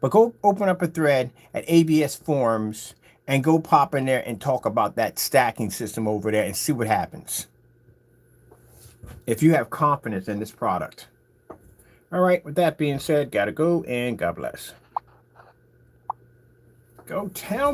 But go open up a thread at ABS forums and go pop in there and talk about that stacking system over there and see what happens. If you have confidence in this product. All right, with that being said, gotta go, and God bless. Go tell me.